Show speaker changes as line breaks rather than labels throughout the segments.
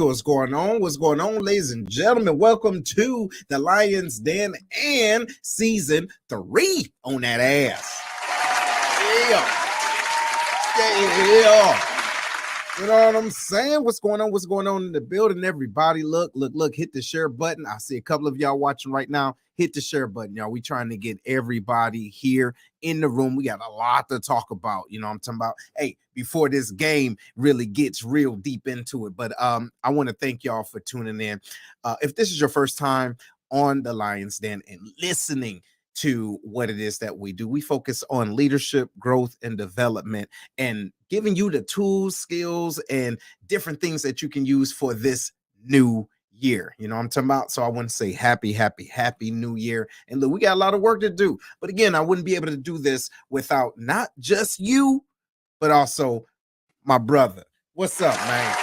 What's going on? What's going on, ladies and gentlemen? Welcome to the Lions Den and season 3 on that ass. Yeah. You know what I'm saying? What's going on? What's going on in the building? Everybody, look, hit the share button. I see a couple of y'all watching right now. Hit the share button, y'all. We trying to get everybody here in the room. We got a lot to talk about. You know what I'm talking about? Hey, before this game really gets real deep into it. But I want to thank y'all for tuning in. If this is your first time on the Lions Den and listening to what it is that we do, we focus on leadership, growth, and development, and giving you the tools, skills, and different things that you can use for this new year. You know what I'm talking about? So I want to say happy new year. And look, we got a lot of work to do. But again, I wouldn't be able to do this without not just you, but also my brother. What's up, man?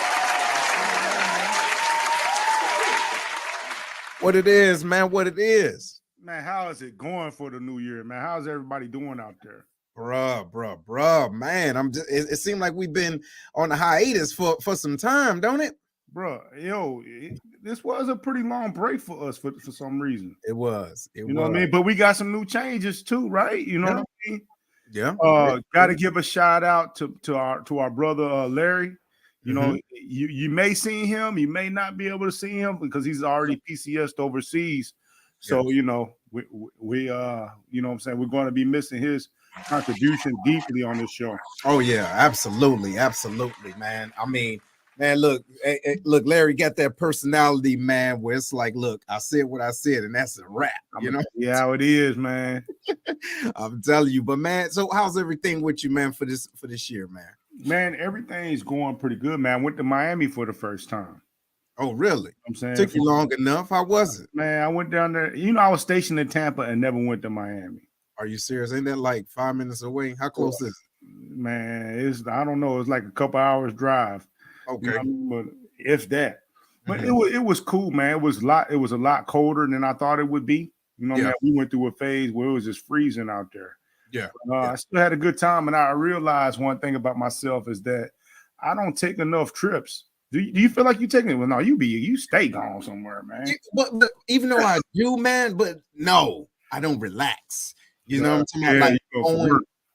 What it is, man, what it is.
Man, how is it going for the new year, man? How's everybody doing out there?
Bruh, man. It seemed like we've been on a hiatus for some time, don't it?
Bruh, this was a pretty long break for us for some reason.
It was.
You know what I mean? But we got some new changes too, right? You know what I mean?
Yeah.
Got to give a shout out to our brother Larry. You know, you may see him, you may not be able to see him because he's already PCS'd overseas. So, you know, we you know what I'm saying, we're going to be missing his contribution deeply on this show.
Oh, yeah, absolutely, man. I mean, man, look, Larry got that personality, man, where it's like, look, I said what I said, and that's a wrap, you know?
Yeah, how it is, man.
I'm telling you. But, man, so how's everything with you, man, for this year, man?
Man, everything's going pretty good, man. I went to Miami for the first time.
Oh, really?
I'm saying,
took you long enough. How was it?
Man, I went down there. You know, I was stationed in Tampa and never went to Miami.
Are you serious? Ain't that like 5 minutes away? How close is it?
Man, I don't know. It's like a couple hours drive.
Okay,
you know I mean? But if that. But it was cool, man. It was a lot colder than I thought it would be. You know, man, we went through a phase where it was just freezing out there.
Yeah.
I still had a good time, and I realized one thing about myself is that I don't take enough trips. Do you feel like you taking it? Well, no, you stay gone somewhere, man.
But even though I do, man, but no, I don't relax. You know what I'm talking about? Like,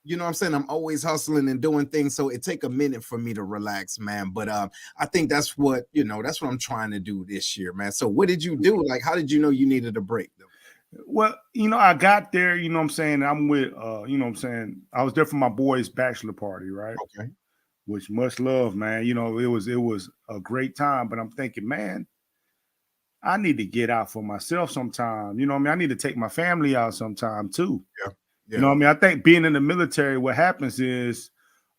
you know what I'm saying? I'm always hustling and doing things, so it take a minute for me to relax, man. But I think that's what I'm trying to do this year, man. So what did you do? Like, how did you know you needed a break, though?
Well, you know, I got there, you know what I'm saying? I'm with, you know what I'm saying? I was there for my boy's bachelor party, right?
Okay.
Which much love, man. You know, it was a great time, but I'm thinking, man, I need to get out for myself sometime. You know what I mean? I need to take my family out sometime too.
Yeah.
You know what I mean? I think being in the military, what happens is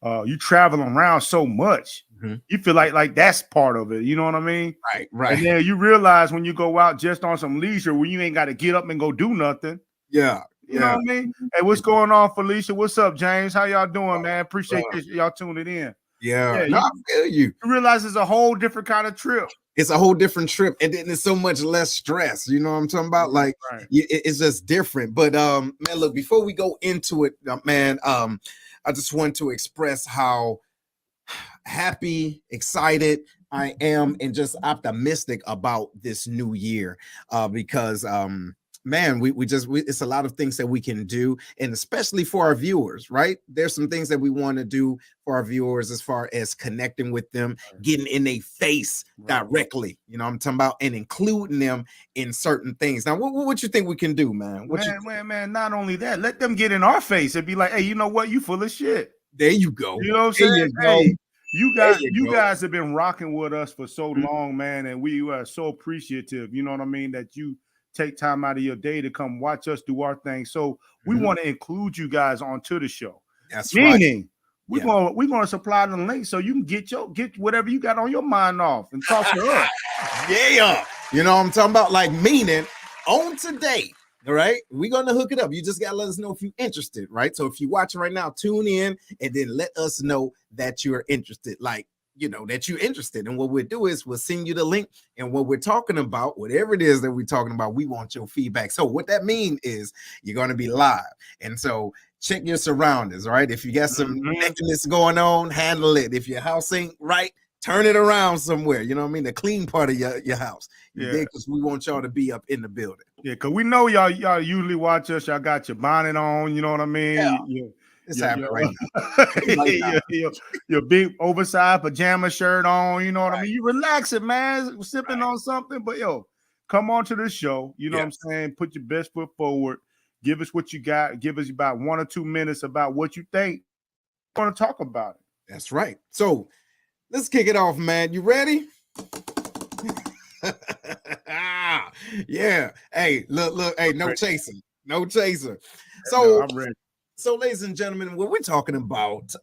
you travel around so much, you feel like that's part of it. You know what I mean?
Right.
And then you realize when you go out just on some leisure where you ain't got to get up and go do nothing.
Yeah.
You know what I mean? Hey, what's going on, Felicia? What's up, James? How y'all doing, man? Appreciate y'all tuning in.
Yeah, no, I feel you.
You realize it's a whole different kind of trip.
It's a whole different trip, and then it's so much less stress. You know what I'm talking about? Like, it's just different. But man, look, before we go into it, man, I just want to express how happy, excited I am, and just optimistic about this new year, because man, it's a lot of things that we can do, and especially for our viewers, right? There's some things that we want to do for our viewers as far as connecting with them, getting in their face directly, you know what I'm talking about, and including them in certain things. Now, what you think we can do, man?
Man, not only that, let them get in our face and be like, hey, you know what? You full of shit.
There you go.
You know what I'm saying? Hey, you guys have been rocking with us for so long, man, and we are so appreciative, you know what I mean, that you take time out of your day to come watch us do our thing. So we want to include you guys onto the show.
That's
meaning we're gonna supply the link so you can get whatever you got on your mind off and talk to us.
Yeah, you know what I'm talking about? Like, meaning on today. All right, we're gonna hook it up. You just gotta let us know if you're interested, right? So if you're watching right now, tune in and then let us know that you're interested. Like, you know, that you're interested. And what we'll do is we'll send you the link, and what we're talking about, whatever it is that we're talking about, we want your feedback. So what that means is you're going to be live. And so check your surroundings, right? If you got some nakedness going on, handle it. If your house ain't right, turn it around somewhere. You know what I mean? The clean part of your house.
Yeah.
Because we want y'all to be up in the building.
Yeah, because we know y'all usually watch us. Y'all got your bonnet on, you know what I mean?
It's happening right now.
Your big oversized pajama shirt on, you know what I mean? You relaxing, man, sipping on something. But yo, come on to the show. You know what I'm saying? Put your best foot forward. Give us what you got. Give us about 1 or 2 minutes about what you think. We're going to talk about it.
That's right. So let's kick it off, man. You ready? Yeah. Hey, look. Hey, no chasing. No chaser. So
I'm ready.
So, ladies and gentlemen, what we're talking about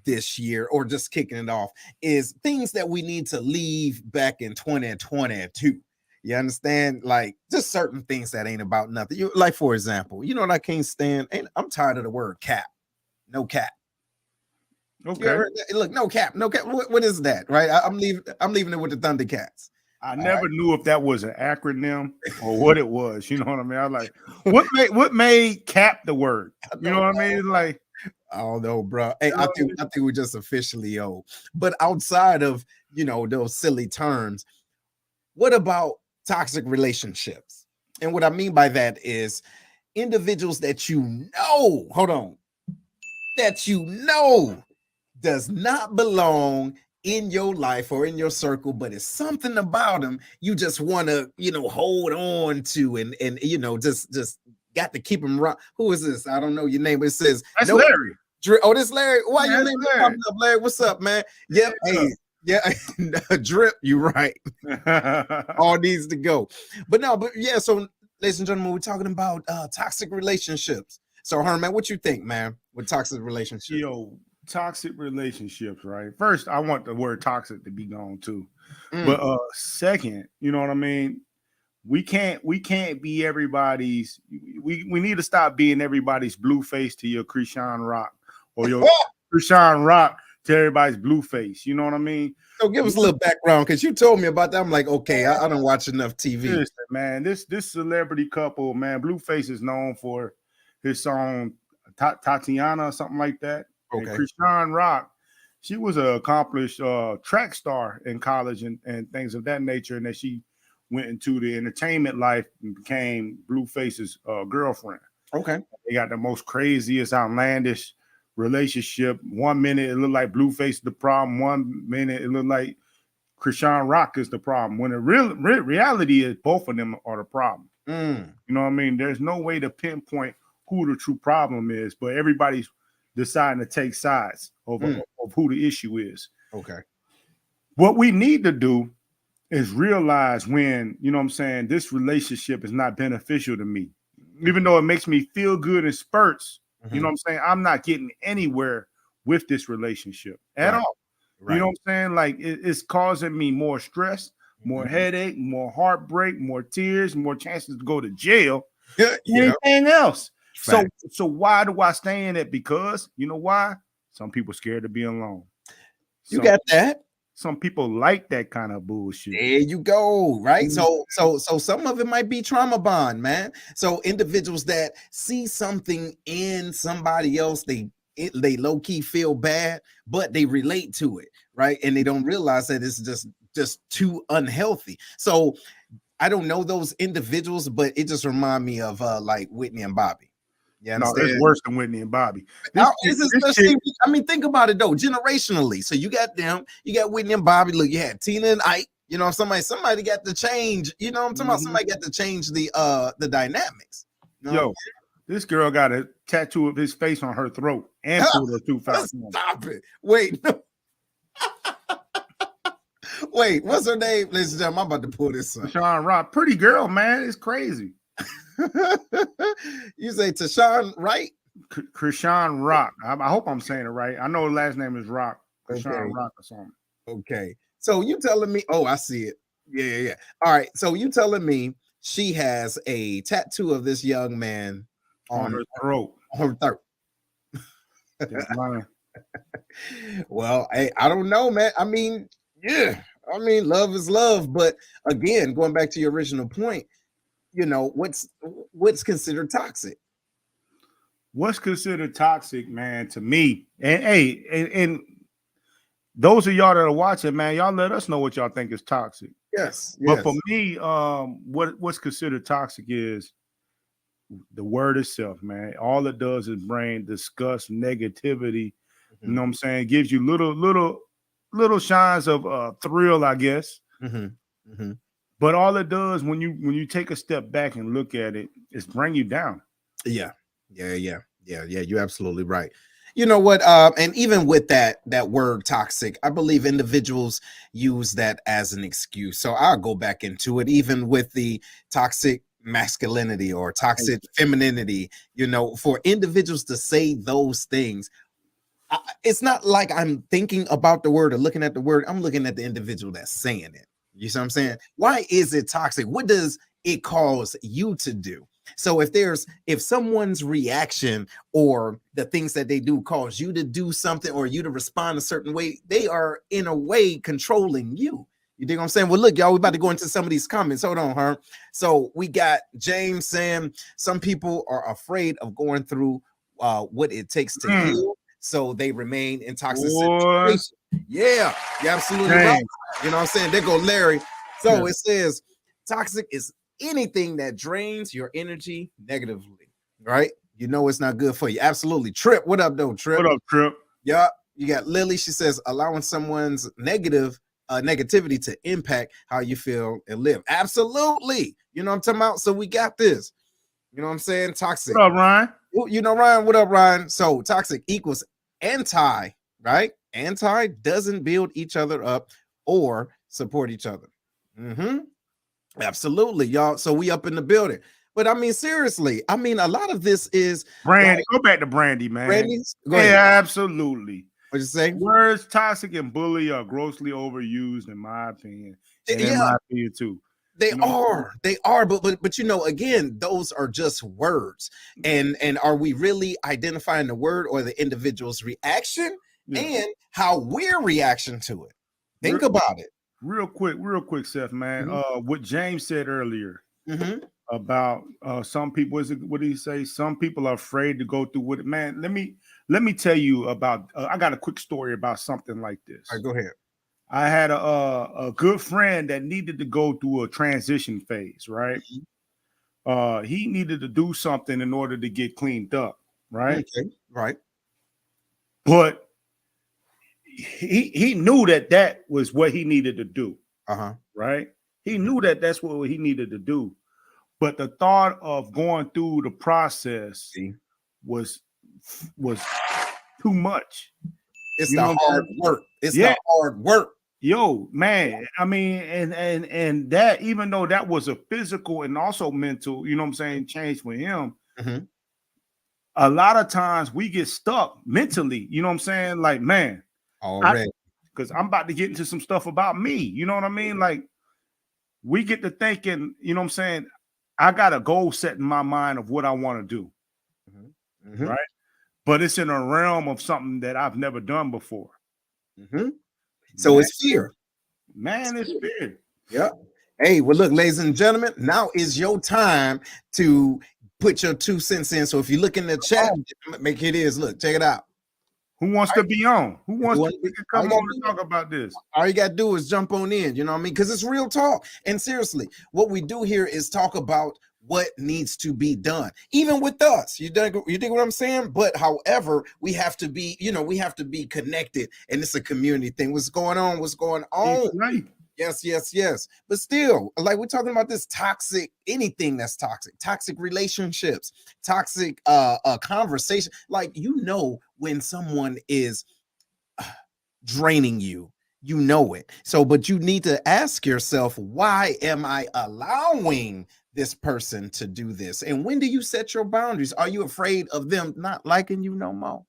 this year, or just kicking it off, is things that we need to leave back in 2022. You understand? Like, just certain things that ain't about nothing. You, like, for example, you know what I can't stand? I'm tired of the word cap. No cap.
Okay.
Look, no cap. No cap. What is that? Right? I'm leaving it with the Thundercats.
I never knew if that was an acronym or what it was. You know what I mean? I was like, what made cap the word? You know what I mean? Like,
I don't know, bro. Hey, I think we're just officially old. But outside of those silly terms, what about toxic relationships? And what I mean by that is individuals that does not belong in your life or in your circle, but it's something about them you just want to hold on to and just got to keep them right. Who is this? I don't know your name, but it says
that's Larry.
Oh, this Larry. Why your name popping up, Larry? What's up, man? Yep. Hey, yeah, Drip, you right. All needs to go. But yeah, so ladies and gentlemen, we're talking about toxic relationships. So Herman, what you think, man, with toxic relationships?
Yo, toxic relationships, right? First, I want the word toxic to be gone too. But second, you know what I mean? We can't be everybody's. We need to stop being everybody's blue face to your Krishan Rock, or your Krishan Rock to everybody's blue face. You know what I mean?
So give us a little background, because you told me about that. I'm like, okay, I don't watch enough TV.
Listen, man, this celebrity couple, man, Blueface is known for his song Tatiana or something like that. Okay. And Krishan Rock, she was an accomplished track star in college and things of that nature, and that she went into the entertainment life and became Blueface's girlfriend.
Okay.
They got the most craziest, outlandish relationship. 1 minute it looked like Blueface is the problem. 1 minute it looked like Krishan Rock is the problem. When the reality is both of them are the problem. You know what I mean? There's no way to pinpoint who the true problem is, but everybody's deciding to take sides of who the issue is.
Okay.
What we need to do is realize when, you know what I'm saying, this relationship is not beneficial to me. Even though it makes me feel good in spurts, you know what I'm saying, I'm not getting anywhere with this relationship at all. Right. You know what I'm saying? Like, it's causing me more stress, more headache, more heartbreak, more tears, more chances to go to jail, anything else. Fact. So why do I stay in it? Because you know why? Some people scared to be alone.
You got that.
Some people like that kind of bullshit.
There you go, right? So some of it might be trauma bond, man. So individuals that see something in somebody else, they low-key feel bad, but they relate to it, right? And they don't realize that it's just too unhealthy. So I don't know those individuals, but it just reminds me of like Whitney and Bobby.
Yeah, no, it's worse than Whitney and Bobby.
I mean, think about it though, generationally. So you got them, you got Whitney and Bobby. Look, you had Tina and Ike. You know, somebody got to change. You know what I'm talking about? Somebody got to change the dynamics. You know?
Yo, this girl got a tattoo of his face on her throat and pulled her tooth out.
Stop it! Wait, no. Wait, what's her name? Ladies and gentlemen, I'm about to pull this up.
Krishan Rock, pretty girl, man. It's crazy.
You say Tashawn, right?
Krishan Rock. I hope I'm saying it right. I know her last name is Rock. Krishan Rock or something.
Okay. So you telling me? Oh, I see it. Yeah. All right. So you telling me she has a tattoo of this young man
on her throat?
On her throat. Well, I don't know, man. I mean, yeah. I mean, love is love, but again, going back to your original point, you know, what's considered toxic?
What's considered toxic, man, to me, and those of y'all that are watching, man, y'all let us know what y'all think is toxic.
Yes,
But for me, what's considered toxic is the word itself, man. All it does is bring disgust, negativity. You know what I'm saying? Gives you little shines of thrill, I guess. But all it does when you take a step back and look at it is bring you down.
Yeah. You're absolutely right. You know what? And even with that word toxic, I believe individuals use that as an excuse. So I'll go back into it, even with the toxic masculinity or toxic femininity, you know, for individuals to say those things. It's not like I'm thinking about the word or looking at the word. I'm looking at the individual that's saying it. You see what I'm saying? Why is it toxic? What does it cause you to do? So if someone's reaction or the things that they do cause you to do something or you to respond a certain way, they are in a way controlling you. You dig what I'm saying? Well, look, y'all, we're about to go into some of these comments. Hold on, huh? So we got James saying some people are afraid of going through what it takes to heal. So they remain in toxic situations. Yeah, you're absolutely right. You know what I'm saying? There go Larry. So it says toxic is anything that drains your energy negatively, right? You know it's not good for you. Absolutely. Trip, what up, though, Trip?
What up, Trip?
Yeah, you got Lily. She says allowing someone's negativity to impact how you feel and live. Absolutely. You know what I'm talking about? So we got this. You know what I'm saying? Toxic.
What up, Ryan?
You know, Ryan, what up, Ryan? So toxic equals anti, right? Anti doesn't build each other up or support each other. Absolutely, y'all. So we up in the building. But I mean, seriously, I mean, a lot of this is
Brandy. Go back to Brandy, man.
Brandy's?
Go ahead. Absolutely.
What'd you say?
Words toxic and bully are grossly overused, in my opinion. And in my opinion, too.
They are, but you know, again, those are just words. And are we really identifying the word or the individual's reaction and how we're reaction to it? Think about it.
Real quick, Seth, man. What James said earlier about some people, what did he say? Some people are afraid to go through with it. Man, let me tell you about I got a quick story about something like this.
All right, go ahead.
I had a good friend that needed to go through a transition phase, right? He needed to do something in order to get cleaned up, right?
Okay, right.
But he knew that was what he needed to do, right? He knew that that's what he needed to do. But the thought of going through the process was too much.
It's the hard work. It's the hard work.
Yo, man, I mean, and that, even though that was a physical and also mental, you know what I'm saying, change for him, a lot of times we get stuck mentally, you know what I'm saying? Like, man, because I'm about to get into some stuff about me, you know what I mean? Like, we get to thinking, you know what I'm saying, I got a goal set in my mind of what I want to do, right? But it's in a realm of something that I've never done before.
So it's fear.
Man, it's fear.
Yeah. Hey, well, look, ladies and gentlemen, now is your time to put your 2 cents in. So if you look in the chat, make it is. Look, check it out.
Who wants to be on? Who wants to come on and talk about this?
All you got to do is jump on in. You know what I mean? Because it's real talk. And seriously, what we do here is talk about what needs to be done, even with us. You dig what I'm saying? But however, we have to be, you know, we have to be connected, and it's a community thing. What's going on? What's going on?
Right.
Yes. But still, like, we're talking about this toxic, anything that's toxic relationships, toxic conversation. Like, you know, when someone is draining you, you know it. So, but you need to ask yourself, why am I allowing this person to do this? And when do you set your boundaries? Are you afraid of them not liking you no more?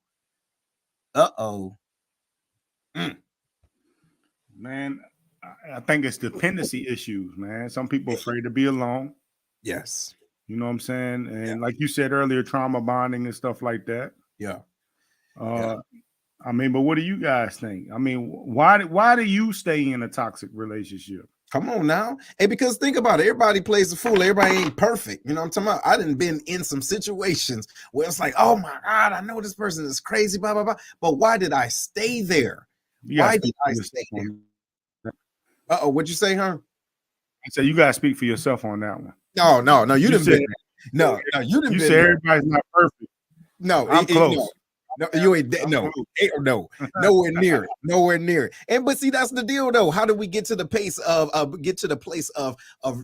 Man, I think it's dependency issues, man. Some people are afraid to be alone.
Yes.
You know what I'm saying? And like you said earlier, trauma bonding and stuff like that.
Yeah.
I mean, but what do you guys think? I mean, why do you stay in a toxic relationship?
Come on now. Hey, because think about it. Everybody plays the fool. Everybody ain't perfect. You know what I'm talking about? I done been in some situations where it's like, oh my God, I know this person is crazy, blah, blah, blah. But why did I stay there?
You gotta
Why
speak
did
for
I
yourself
stay there?
on that.
Uh-oh, what'd you say, huh?
I said you gotta speak for yourself on that one.
No, you didn't
said
been there. No, you didn't
you
been
said
there.
everybody's not perfect.
No,
I'm close.
no, you ain't
I'm
no,
close.
no, nowhere near it, nowhere near it. And but see, that's the deal, though. How do we get to the pace of get to the place of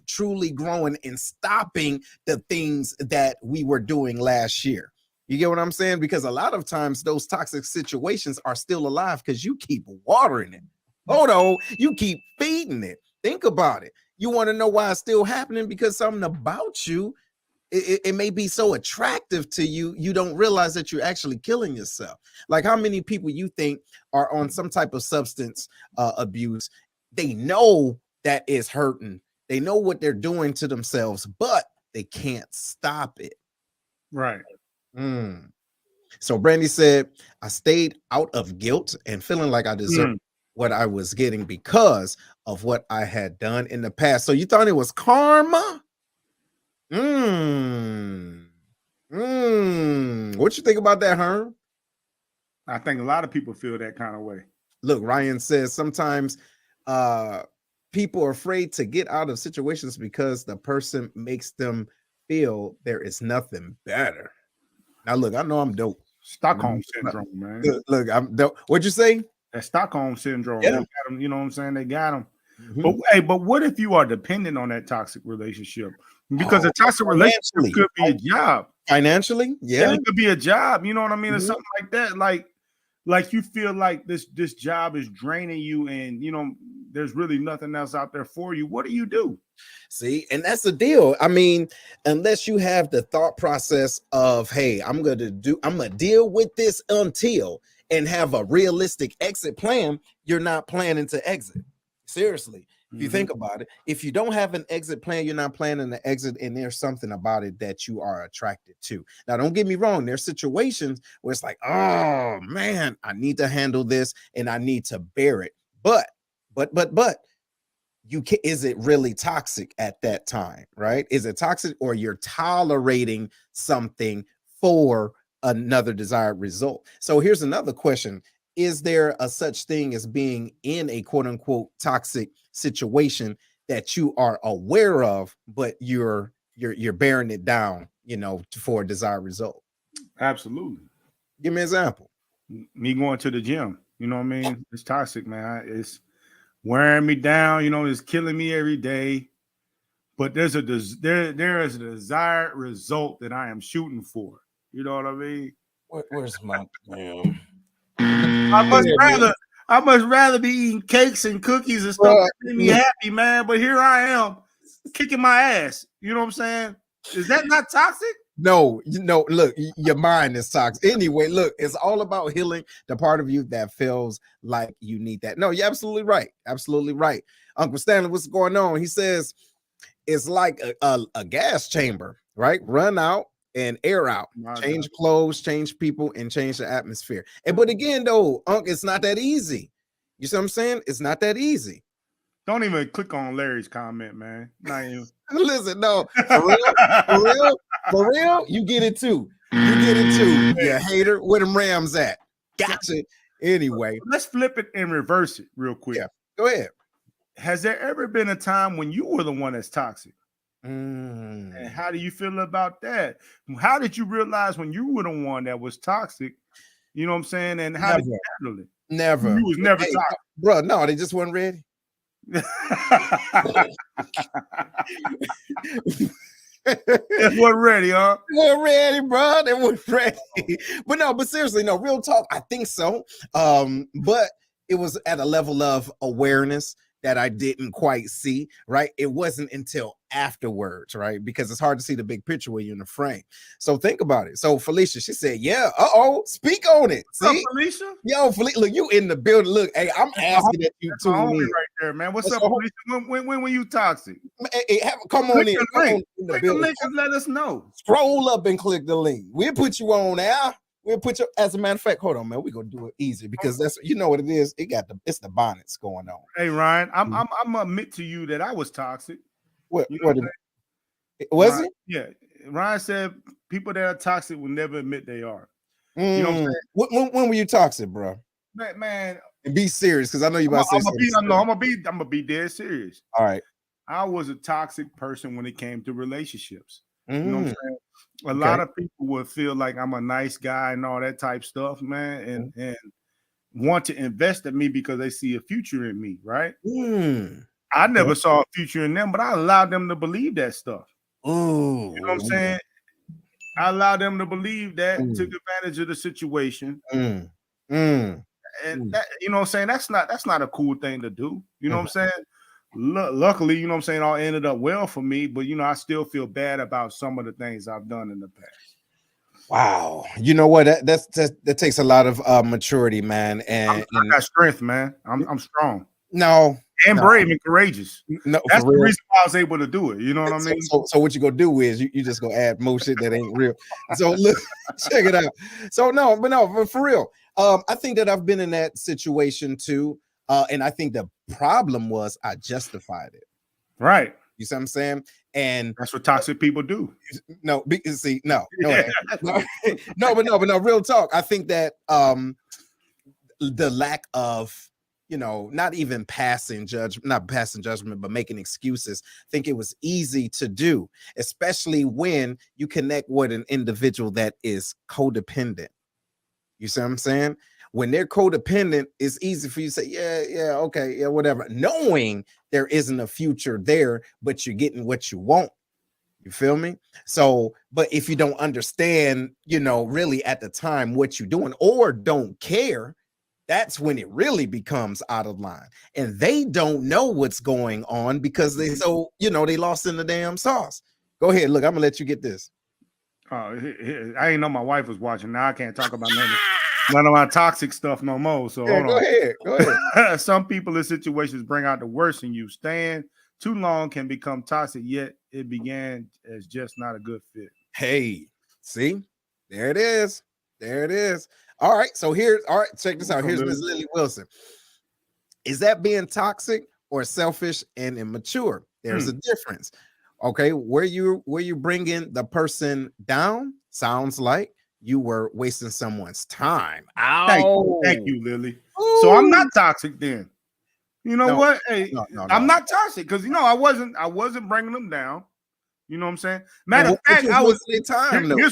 truly growing and stopping the things that we were doing last year? You get what I'm saying? Because a lot of times those toxic situations are still alive because you keep watering it. Hold on, you keep feeding it. Think about it. You want to know why it's still happening? Because something about you it may be so attractive to you, you don't realize that you're actually killing yourself. Like how many people you think are on some type of substance abuse? They know that is hurting. They know what they're doing to themselves, but they can't stop it.
Right.
So Brandy said, I stayed out of guilt and feeling like I deserved what I was getting because of what I had done in the past. So you thought it was karma? What you think about that, Herm?
I think a lot of people feel that kind of way.
Look, Ryan says sometimes people are afraid to get out of situations because the person makes them feel there is nothing better. Now, look, I know I'm dope.
Stockholm syndrome, man.
Look, I'm dope. What'd you say?
That Stockholm syndrome.
Yeah.
They got them, you know what I'm saying? They got them. But hey, but what if you are dependent on that toxic relationship? Because a toxic relationship could be a job.
Financially, yeah,
it could be a job. You know what I mean, or something like that. Like you feel like this job is draining you, and you know there's really nothing else out there for you. What do you do?
See, and that's the deal. I mean, unless you have the thought process of, hey, I'm gonna deal with this until and have a realistic exit plan, you're not planning to exit. Seriously. If you think about it, if you don't have an exit plan, you're not planning to exit, and there's something about it that you are attracted to. Now, don't get me wrong, there's situations where it's like, oh man, I need to handle this and I need to bear it. But you can, is it really toxic at that time, right? Is it toxic, or you're tolerating something for another desired result? So here's another question. Is there a such thing as being in a quote unquote toxic situation that you are aware of, but you're bearing it down, you know, for a desired result?
Absolutely.
Give me an example.
Me going to the gym, you know what I mean? It's toxic, man. It's wearing me down, you know, it's killing me every day. But there is a desired result that I am shooting for. You know what I mean?
Where's my
I must rather be eating cakes and cookies and stuff that make me happy, man. But here I am kicking my ass. You know what I'm saying? Is that not toxic?
No, look, your mind is toxic. Anyway, look, it's all about healing the part of you that feels like you need that. No, you're absolutely right. Absolutely right. Uncle Stanley, what's going on? He says it's like a gas chamber, right? Run out and air out. Change clothes, change people, and change the atmosphere. And but again, though, it's not that easy. You see what I'm saying? It's not that easy.
Don't even click on Larry's comment, man. Not even.
Listen, no, for real, you get it too. You get it too. You hater. Where them Rams at? Gotcha. Anyway,
let's flip it and reverse it real quick.
Yeah, go ahead.
Has there ever been a time when you were the one that's toxic? And how do you feel about that? How did you realize when you were the one that was toxic? You know what I'm saying? And how did you handle it?
Never.
You was never toxic.
Bro, no, they just weren't ready.
It wasn't ready, huh?
They weren't ready, bro. They weren't ready. But seriously, no, real talk. I think so. But it was at a level of awareness that I didn't quite see, right? It wasn't until afterwards, right? Because it's hard to see the big picture when you're in the frame. So think about it. So Felicia, she said, yeah, speak on it. See?
What's up, Felicia?
Yo, Felicia, look, you in the building. Look, hey, I'm asking that you tune in.
Right there, man. What's up, Felicia? When were you toxic?
Hey, come on in.
Click the link and let us know.
Scroll up and click the link. We'll put you on there. We'll put you, as a matter of fact, hold on, man. We're gonna do it easy because that's, you know what it is. It's the bonnets going on.
Hey, Ryan, I'm gonna admit to you that I was toxic.
What
was
Ryan, it?
Yeah. Ryan said people that are toxic will never admit they are.
You know what I'm saying? When were you toxic, bro?
Man,
And be serious, because I know you about to say something.
I'm gonna be dead serious.
All right.
I was a toxic person when it came to relationships. You know what I'm saying? A
Okay.
lot of people would feel like I'm a nice guy and all that type stuff, man, and want to invest in me because they see a future in me, right? I never saw a future in them, but I allowed them to believe that stuff. You know what I'm saying? I allowed them to believe that, took advantage of the situation. And that, you know what I'm saying? That's not a cool thing to do. You know what I'm saying? Luckily, you know what I'm saying, all ended up well for me, but you know, I still feel bad about some of the things I've done in the past.
Wow. You know what? That takes a lot of maturity, man. And
I got strength, man. I'm strong.
No,
and brave and courageous.
No,
that's the reason why I was able to do it. You know what I mean?
So what you gonna do is you just gonna add more shit that ain't real. So look, check it out. So but for real. I think that I've been in that situation too. And I think the problem was I justified it.
Right.
You see what I'm saying? And
that's what toxic people do.
No, real talk. I think that the lack of, not even not passing judgment, but making excuses. I think it was easy to do, especially when you connect with an individual that is codependent. You see what I'm saying? When they're codependent, it's easy for you to say, yeah, okay, yeah, whatever, knowing there isn't a future there, but you're getting what you want. You feel me? So, but if you don't understand, really at the time what you're doing or don't care, that's when it really becomes out of line. And they don't know what's going on because they they lost in the damn sauce. Go ahead. Look, I'm gonna let you get this.
I didn't know my wife was watching. Now I can't talk about none of my toxic stuff no more. So
yeah, go ahead.
Some people in situations bring out the worst in you. Staying too long can become toxic, yet it began as just not a good fit.
Hey, see, there it is. All right, so check this out. Here's Ms. Lily Wilson. Is that being toxic or selfish and immature? There's a difference. Okay, where you bringing the person down sounds like you were wasting someone's time.
Thank you, Lily. Ooh. So I'm not toxic then. You know what? Hey, I'm not toxic because I wasn't bringing them down. You know what I'm saying? Matter of fact, here's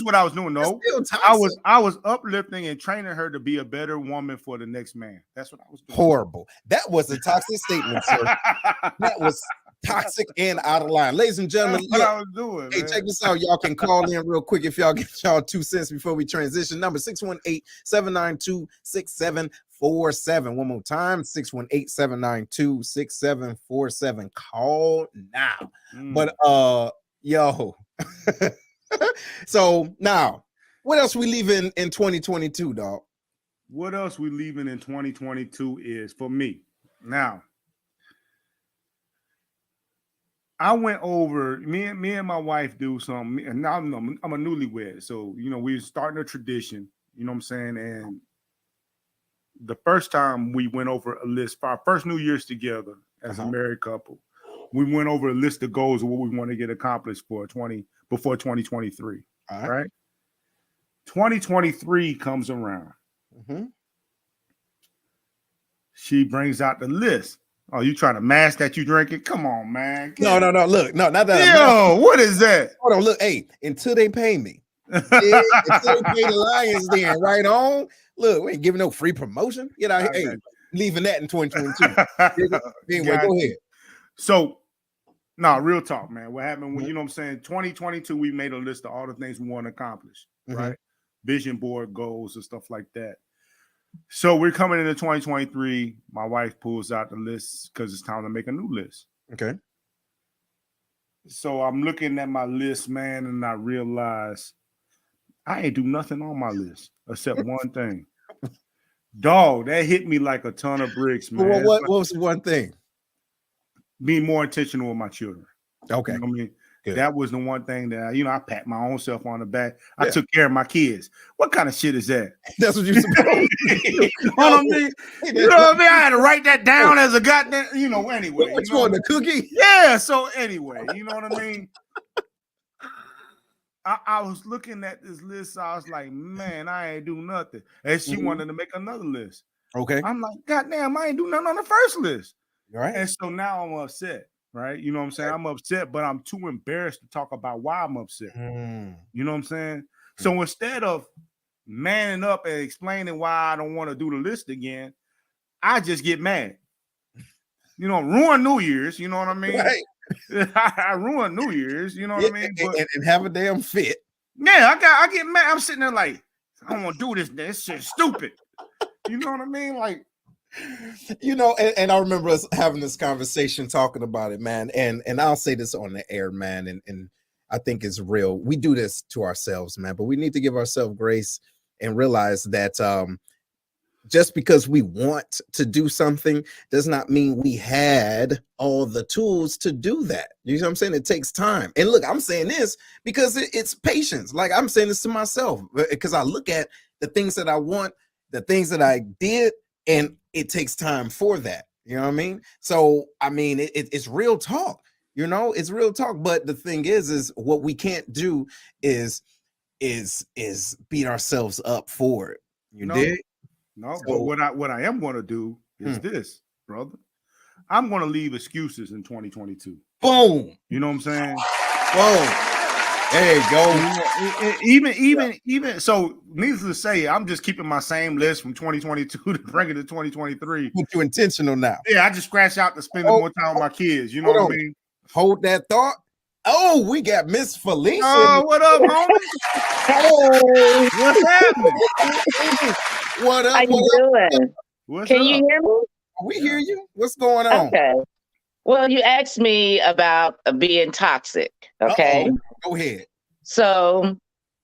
what I was doing though. I was uplifting and training her to be a better woman for the next man. That's what I was doing.
Horrible. That was a toxic statement, sir. That was toxic and out of line. Ladies and gentlemen,
that's what I was doing.
Hey, check this out. Y'all can call in real quick if y'all get y'all 2 cents before we transition. Number 618-792-6747. One more time, 618-792-6747. Call now. But yo. So now, what else we leaving in 2022, dog?
What else we leaving in 2022 is for me. Now, I went over me and my wife do something, and now I'm a newlywed, so we're starting a tradition. You know what I'm saying? And the first time we went over a list for our first New Year's together as a married couple, we went over a list of goals of what we want to get accomplished before 2023. All right. 2023 comes around. She brings out the list. Oh, you trying to mask that you drinking? Come on, man.
No. Look, no, not that.
Yo, what is that?
Hold on, look. Hey, until they pay me. Until they pay the Lions, then right on. Look, we ain't giving no free promotion. Get out here. Hey, leaving that in 2022. Anyway, go ahead.
So, real talk, man. What happened when, 2022, we made a list of all the things we want to accomplish, right? Vision board goals and stuff like that. So we're coming into 2023. My wife pulls out the list because it's time to make a new list.
Okay.
So I'm looking at my list, man, and I realize I ain't do nothing on my list except one thing. Dog, that hit me like a ton of bricks, man.
Well, what was the one thing?
Being more intentional with my children.
Okay.
You know what I mean? Good. That was the one thing that I pat my own self on the back. I took care of my kids. What kind of shit is that?
That's what you're supposed to do.
You know what I mean? You know what I mean? I had to write that down as a goddamn, anyway.
Which one, the cookie?
Yeah. So anyway, you know what I mean? I was looking at this list. I was like, man, I ain't do nothing. And she wanted to make another list.
Okay.
I'm like, God damn, I ain't do nothing on the first list.
All right.
And so now I'm upset, right? You know what I'm saying? I'm upset, but I'm too embarrassed to talk about why I'm upset. You know what I'm saying? So instead of manning up and explaining why I don't want to do the list again, I just get mad. You know, ruin New Year's, you know what I mean?
Right.
I ruin New Year's, you know what I mean? But,
and have a damn fit.
yeah, I get mad. I'm sitting there like, I don't want to do this. This shit's stupid. You know what I mean? Like,
You know, and I remember us having this conversation talking about it, man. And I'll say this on the air, man, and I think it's real. We do this to ourselves, man, but we need to give ourselves grace and realize that just because we want to do something does not mean we had all the tools to do that. You know what I'm saying? It takes time. And look, I'm saying this because it's patience. Like I'm saying this to myself because I look at the things that I want, the things that I did, and it takes time for that. You know what I mean? So, I mean, it's real talk, you know, it's real talk. But the thing is what we can't do is beat ourselves up for it. You dig?
No,
So,
but what I am going to do is this, brother. I'm going to leave excuses in 2022.
Boom.
You know what I'm saying?
Boom. There you
go. Even so, needless to say, I'm just keeping my same list from 2022 to bring it to 2023.
But you're intentional now.
Yeah, I just scratch out to spending more time with my kids. You know what I mean?
Hold that thought. Oh, we got Miss Felicia.
Oh, what up, homie?
Hey.
What's happening?
What up?
How you doing?
What's
Can
up?
you hear me?
We hear you. What's going on?
Okay. Well, you asked me about being toxic. Okay.
Go ahead.
So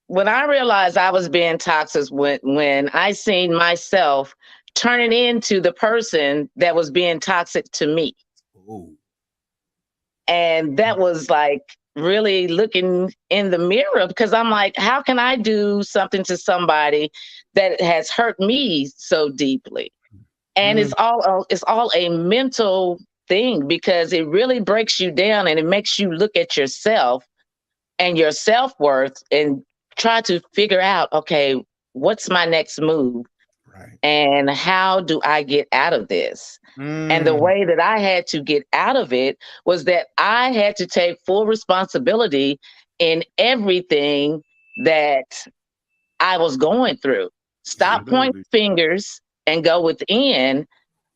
when I realized I was being toxic, when I seen myself turning into the person that was being toxic to me.
Ooh.
And that was like really looking in the mirror because I'm like, how can I do something to somebody that has hurt me so deeply? And it's all a mental thing because it really breaks you down and it makes you look at yourself and your self-worth and try to figure out, okay, what's my next move?
Right.
And how do I get out of this? And the way that I had to get out of it was that I had to take full responsibility in everything that I was going through. Stop pointing fingers and go within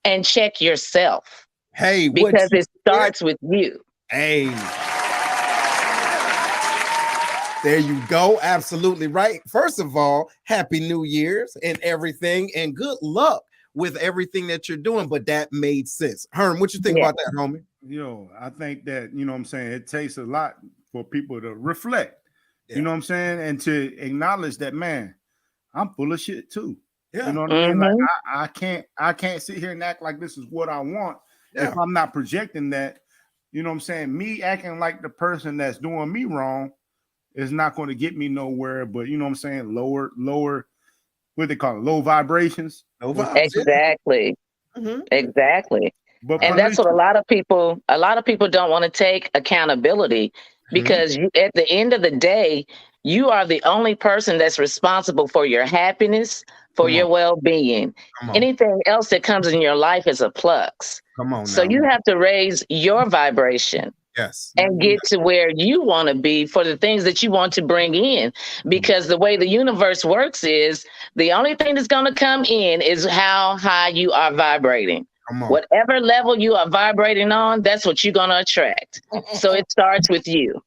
and check yourself.
Hey,
because it starts with you.
Hey. There you go. Absolutely right. First of all, Happy New Year's and everything, and good luck with everything that you're doing. But that made sense. Herm, what you think about that, homie?
Yo, I think that, you know what I'm saying, it takes a lot for people to reflect, you know what I'm saying, and to acknowledge that, man, I'm full of shit too.
Yeah.
You know what I mean? Like I can't sit here and act like this is what I want if I'm not projecting that. You know what I'm saying? Me acting like the person that's doing me wrong is not going to get me nowhere, but you know what I'm saying? Lower, what they call it? Low vibrations.
Low vibes,
exactly. Exactly. But and that's what a lot of people don't want to take accountability because you, at the end of the day, you are the only person that's responsible for your happiness, for your well-being. Anything else that comes in your life is a plus. So you have to raise your vibration.
Yes.
And get to where you want to be for the things that you want to bring in. Because the way the universe works is the only thing that's going to come in is how high you are vibrating. Whatever level you are vibrating on, that's what you're going to attract. So it starts with you.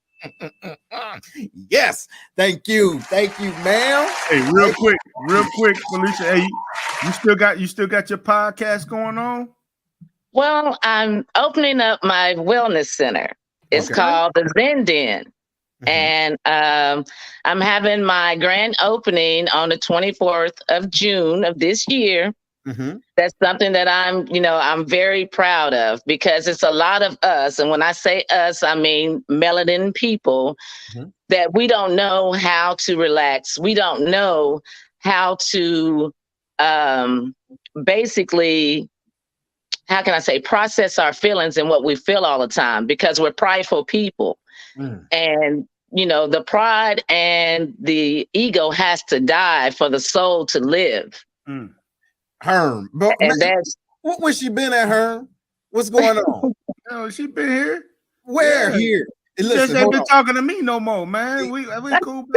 Yes. Thank you. Thank you, ma'am.
Hey, real quick, Felicia. Hey, you still got your podcast going on?
Well, I'm opening up my wellness center. It's called the Zen Den. And I'm having my grand opening on the 24th of June of this year. That's something that I'm very proud of because it's a lot of us. And when I say us, I mean melanin people that we don't know how to relax. We don't know how to basically, how can I say, process our feelings and what we feel all the time because we're prideful people. And, the pride and the ego has to die for the soul to live.
Herm. But man,
And that's
where she been at, Herm? What's going on?
Oh, she been here.
Where
Yeah.
here? Hey,
Just
listen,
ain't
hold
been
on.
talking to me no more, man. We cool.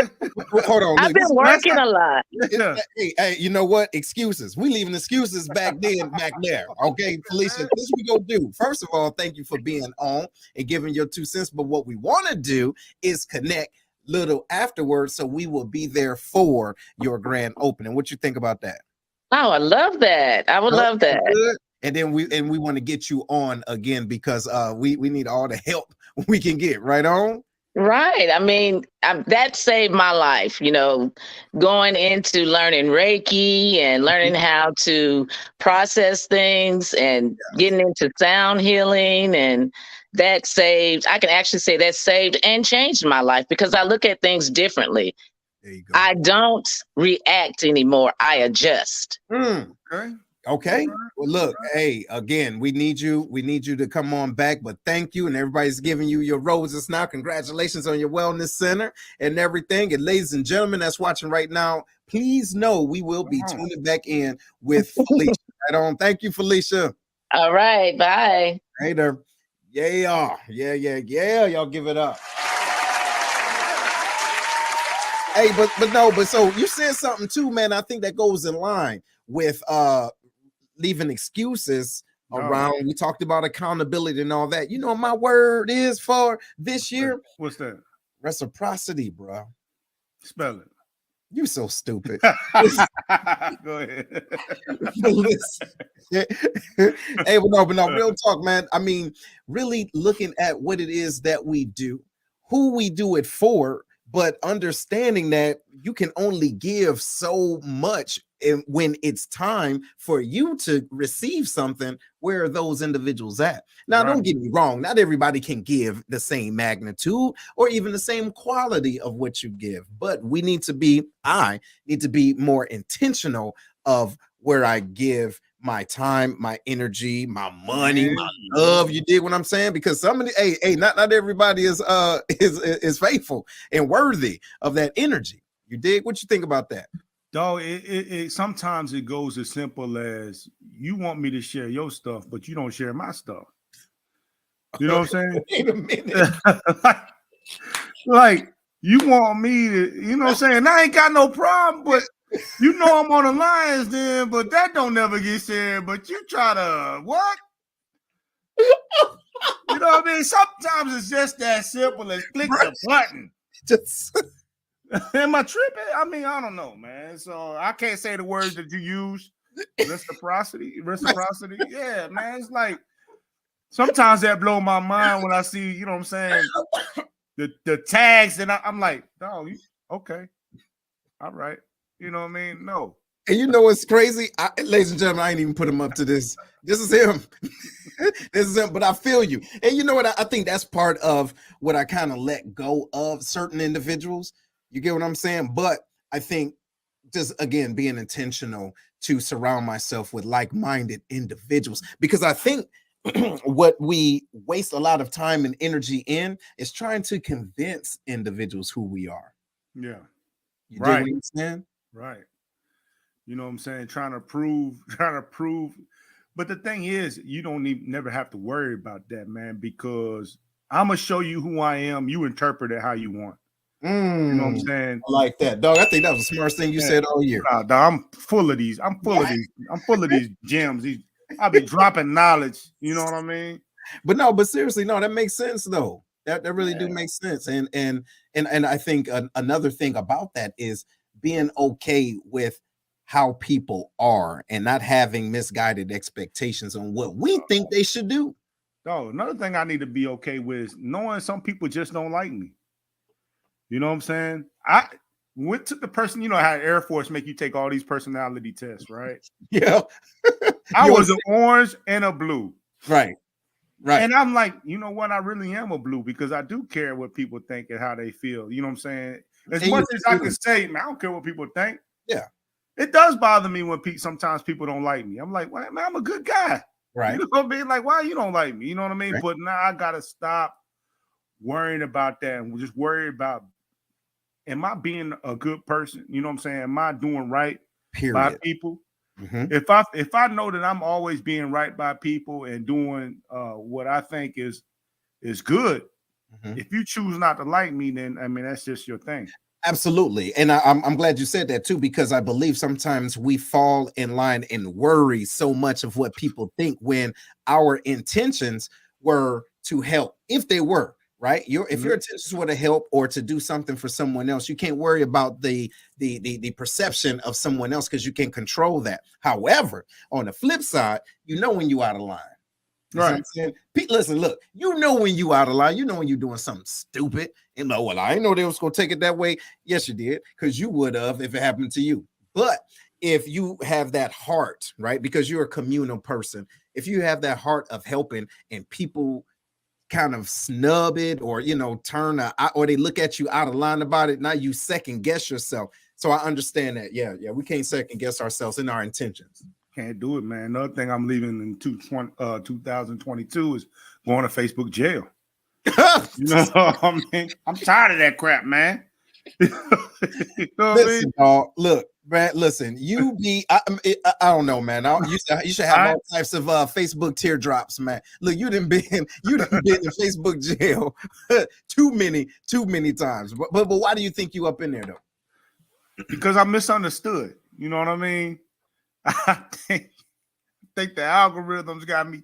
Hold on.
I've
Look,
been working a lot.
Yeah.
hey, you know what? Excuses. We leaving excuses back there. Okay, Felicia, this we go do. First of all, thank you for being on and giving your 2 cents. But what we want to do is connect little afterwards, so we will be there for your grand opening. What you think about that?
Oh, I love that. I would love that.
Good. And then we want to get you on again because we need all the help we can get. Right on.
Right. I mean, that saved my life, going into learning Reiki and learning how to process things and getting into sound healing. And I can actually say that saved and changed my life because I look at things differently.
There you go.
I don't react anymore. I adjust.
Okay. Well, look, hey, again, we need you. We need you to come on back. But thank you. And everybody's giving you your roses now. Congratulations on your wellness center and everything. And ladies and gentlemen that's watching right now, please know we will be tuning back in with Felicia. Right on. Thank you, Felicia.
All right. Bye.
Later. Yeah. Y'all give it up. Hey, but so you said something too, man. I think that goes in line with leaving excuses around. We talked about accountability and all that. You know what my word is for this year?
What's that?
Reciprocity, bro.
Spell it.
You so stupid.
Go ahead.
Hey, but no, real talk, man. I mean, really looking at what it is that we do, who we do it for, but understanding that you can only give so much. And when it's time for you to receive something, where are those individuals at? Now, don't get me wrong. Not everybody can give the same magnitude or even the same quality of what you give, but I need to be more intentional of where I give my time, my energy, my money, my love. You dig what I'm saying? Because somebody, not everybody is faithful and worthy of that energy. You dig? What you think about that?
Dog, it sometimes it goes as simple as you want me to share your stuff, but you don't share my stuff. You know what I'm saying?
Wait a minute.
like you want me to, you know what I'm saying? I ain't got no problem, but you know I'm on the Lions then, but that don't never get shared. But you try to what? You know what I mean? Sometimes it's just that simple as click the button. Am I tripping? I mean, I don't know, man. So I can't say the words that you use. Reciprocity. Yeah, man. It's like sometimes that blow my mind when I see, you know what I'm saying, the tags, and I'm like, dog, okay, all right. You know what I mean? No.
And you know what's crazy? Ladies and gentlemen, I ain't even put him up to this. This is him. This is him, but I feel you. And you know what? I think that's part of what I kind of let go of certain individuals. You get what I'm saying? But I think just, again, being intentional to surround myself with like-minded individuals, because I think what we waste a lot of time and energy in is trying to convince individuals who we are.
Yeah.
You right. What I'm saying?
Right. You know what I'm saying? Trying to prove. But the thing is, you don't never have to worry about that, man, because I'm going to show you who I am. You interpret it how you want. You know what I'm saying?
I like that, dog. I think that was the smartest thing you said all year.
Nah, dog, I'm full of these. I'm full of these gems. I'll be dropping knowledge. You know what I mean?
But seriously, no, that makes sense though. That really do make sense. And I think another thing about that is being okay with how people are and not having misguided expectations on what we think they should do.
Oh, another thing I need to be okay with is knowing some people just don't like me. You know what I'm saying? I went to the person, you know how Air Force make you take all these personality tests, right?
Yeah.
I was an orange and a blue.
Right.
And I'm like, you know what? I really am a blue because I do care what people think and how they feel. You know what I'm saying? As much as I can say, man, I don't care what people think.
Yeah.
It does bother me when sometimes people don't like me. I'm like, well, man, I'm a good guy.
Right.
You know what I mean? Like, why you don't like me? You know what I mean?
Right.
But now I got to stop worrying about that and just worry about, am I being a good person? You know what I'm saying? Am I doing right by people? If I know that I'm always being right by people and doing what I think is good, if you choose not to like me, then I mean that's just your thing.
Absolutely. And I'm glad you said that too, because I believe sometimes we fall in line and worry so much of what people think when our intentions were to help, if they were. Right. If your intentions were to help or to do something for someone else, you can't worry about the perception of someone else because you can control that. However, on the flip side, you know when you out of line. You know what I'm saying? Pete, listen, look, you know when you out of line, you know when you're doing something stupid. And no, well, I didn't know they was gonna take it that way. Yes, you did, because you would have if it happened to you. But if you have that heart, right? Because you're a communal person, if you have that heart of helping and people kind of snub it or turn or they look at you out of line about it, now you second guess yourself. So I understand that. Yeah, we can't second guess ourselves in our intentions.
Can't do it, man. Another thing I'm leaving in 2022 is going to Facebook jail. You know what I mean? I'm tired of that crap, man. You know what
Listen, I mean? Dog, look, man, listen, I don't know, man. You should have all types of Facebook teardrops, man. Look, you done been in Facebook jail too many times. But why do you think you up in there though?
Because I misunderstood. You know what I mean? I think the algorithms got me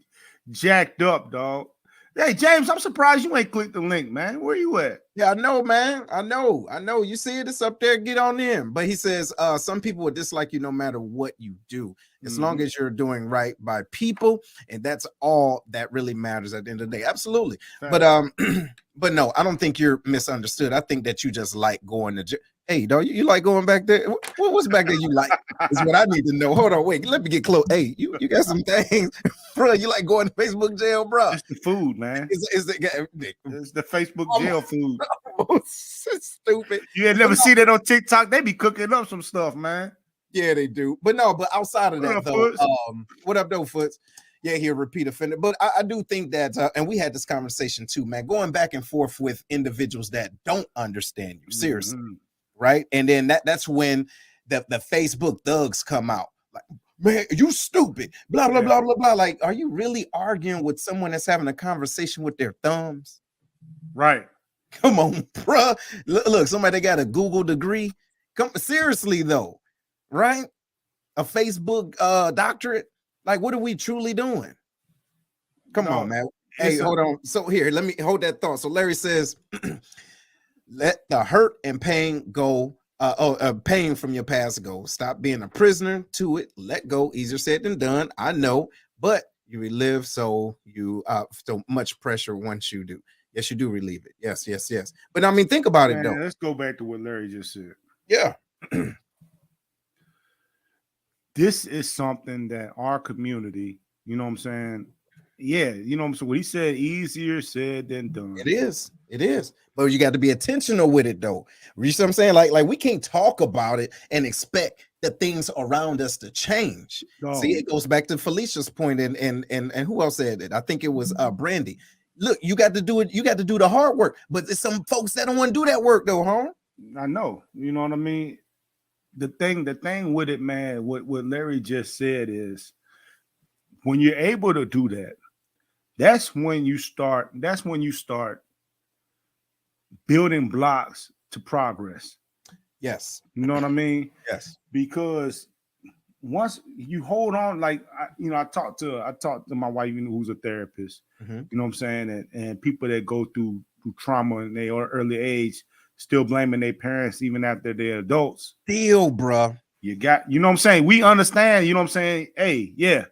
jacked up, dog. Hey, James, I'm surprised you ain't clicked the link, man. Where you at?
Yeah, I know, man. I know. You see it, it's up there. Get on in. But he says some people would dislike you no matter what you do, as long as you're doing right by people, and that's all that really matters at the end of the day. Absolutely. Right. But no, I don't think you're misunderstood. I think that you just like going to jail. Hey, dog, you like going back there? What's back there you like? Is what I need to know. Hold on, wait, let me get close. Hey, you got some things, bro. You like going to Facebook jail, bro?
It's the food, man. It's the Facebook jail food.
Stupid.
You had never seen that on TikTok? They be cooking up some stuff, man.
Yeah, they do. But outside of that, though, what up, though, Foots? Yeah, he'll repeat offender. But I do think that, and we had this conversation too, man, going back and forth with individuals that don't understand you, seriously. Right. And then that's when the Facebook thugs come out like, man, you stupid, blah, blah, blah, blah, blah. Like, are you really arguing with someone that's having a conversation with their thumbs?
Right.
Come on, bruh. Look, somebody got a Google degree. Seriously, though, right? A Facebook doctorate. Like, what are we truly doing? Come on, man. Hey, hold on. So here, let me hold that thought. So Larry says, let the hurt and pain go. Pain from your past go. Stop being a prisoner to it. Let go. Easier said than done. I know, but you relive so much pressure once you do. Yes, you do relieve it. Yes. But I mean, think about it though.
Let's go back to what Larry just said.
Yeah.
This is something that our community, you know what I'm saying? Yeah, you know what I'm saying? What he said, easier said than done.
It is. But you got to be intentional with it though. You see what I'm saying? Like we can't talk about it and expect the things around us to change. No. See, it goes back to Felicia's point and who else said it? I think it was Brandy. Look, you got to do it. You got to do the hard work. But there's some folks that don't want to do that work though, huh?
I know. You know what I mean? The thing with it, man, what Larry just said is when you're able to do that, that's when you start building blocks to progress.
Yes.
You know what I mean?
Yes.
Because once you hold on, like I talked to my wife, who's a therapist, you know what I'm saying, and people that go through trauma in their early age, still blaming their parents even after they're adults.
Still, bruh.
You know what I'm saying? We understand, you know what I'm saying? Hey, yeah.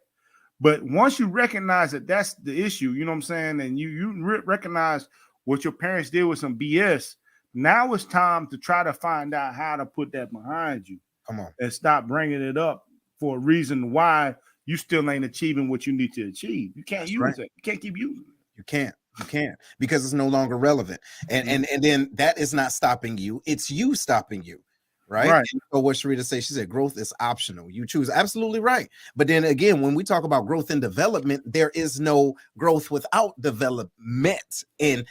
But once you recognize that that's the issue, you know what I'm saying, and you recognize what your parents did with some BS, now it's time to try to find out how to put that behind you.
Come on.
And stop bringing it up for a reason why you still ain't achieving what you need to achieve. You can't use it. You can't keep using it.
You can't because it's no longer relevant. And then that is not stopping you. It's you stopping you. Right. So what Sharita said, she said, growth is optional. You choose. Absolutely right. But then again, when we talk about growth and development, there is no growth without development and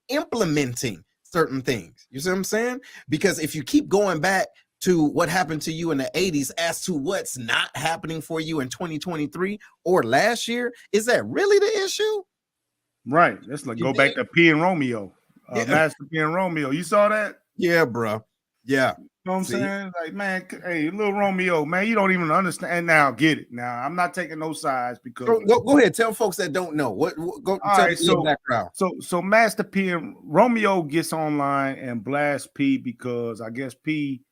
implementing certain things. You see what I'm saying? Because if you keep going back to what happened to you in the 80s as to what's not happening for you in 2023 or last year? Is that really the issue?
Right. Let's like
You
go
dig?
back to P and Romeo.
Yeah.
Master P and Romeo. You saw that?
Yeah, bro. Yeah.
You know what I'm
See?
saying? Like, man, hey, little Romeo, man, you don't even understand. Now, get it. Now, I'm not taking no sides because
Go ahead. Tell folks that don't know. What go
all
tell
right,
me your background.
So Master P and Romeo gets online and blasts P because I guess P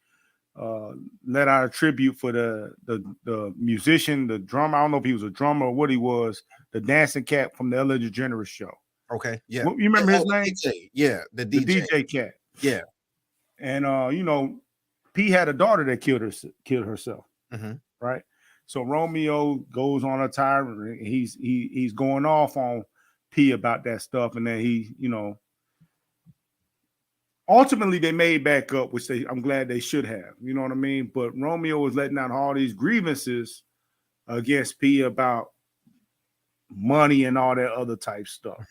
let out a tribute for the musician, the drummer. I don't know if he was a drummer or what he was, the dancing cat from the Ellen DeGeneres show.
Okay. Yeah.
You remember his name?
DJ. Yeah, the
The
DJ.
DJ cat.
Yeah.
And you know, P had a daughter that killed herself.
Mhm.
Right. So Romeo goes on a tirade. He's going off on P about that stuff, and then he, you know, ultimately they made back up, which I'm glad they should have. You know what I mean? But Romeo was letting out all these grievances against P about money and all that other type stuff.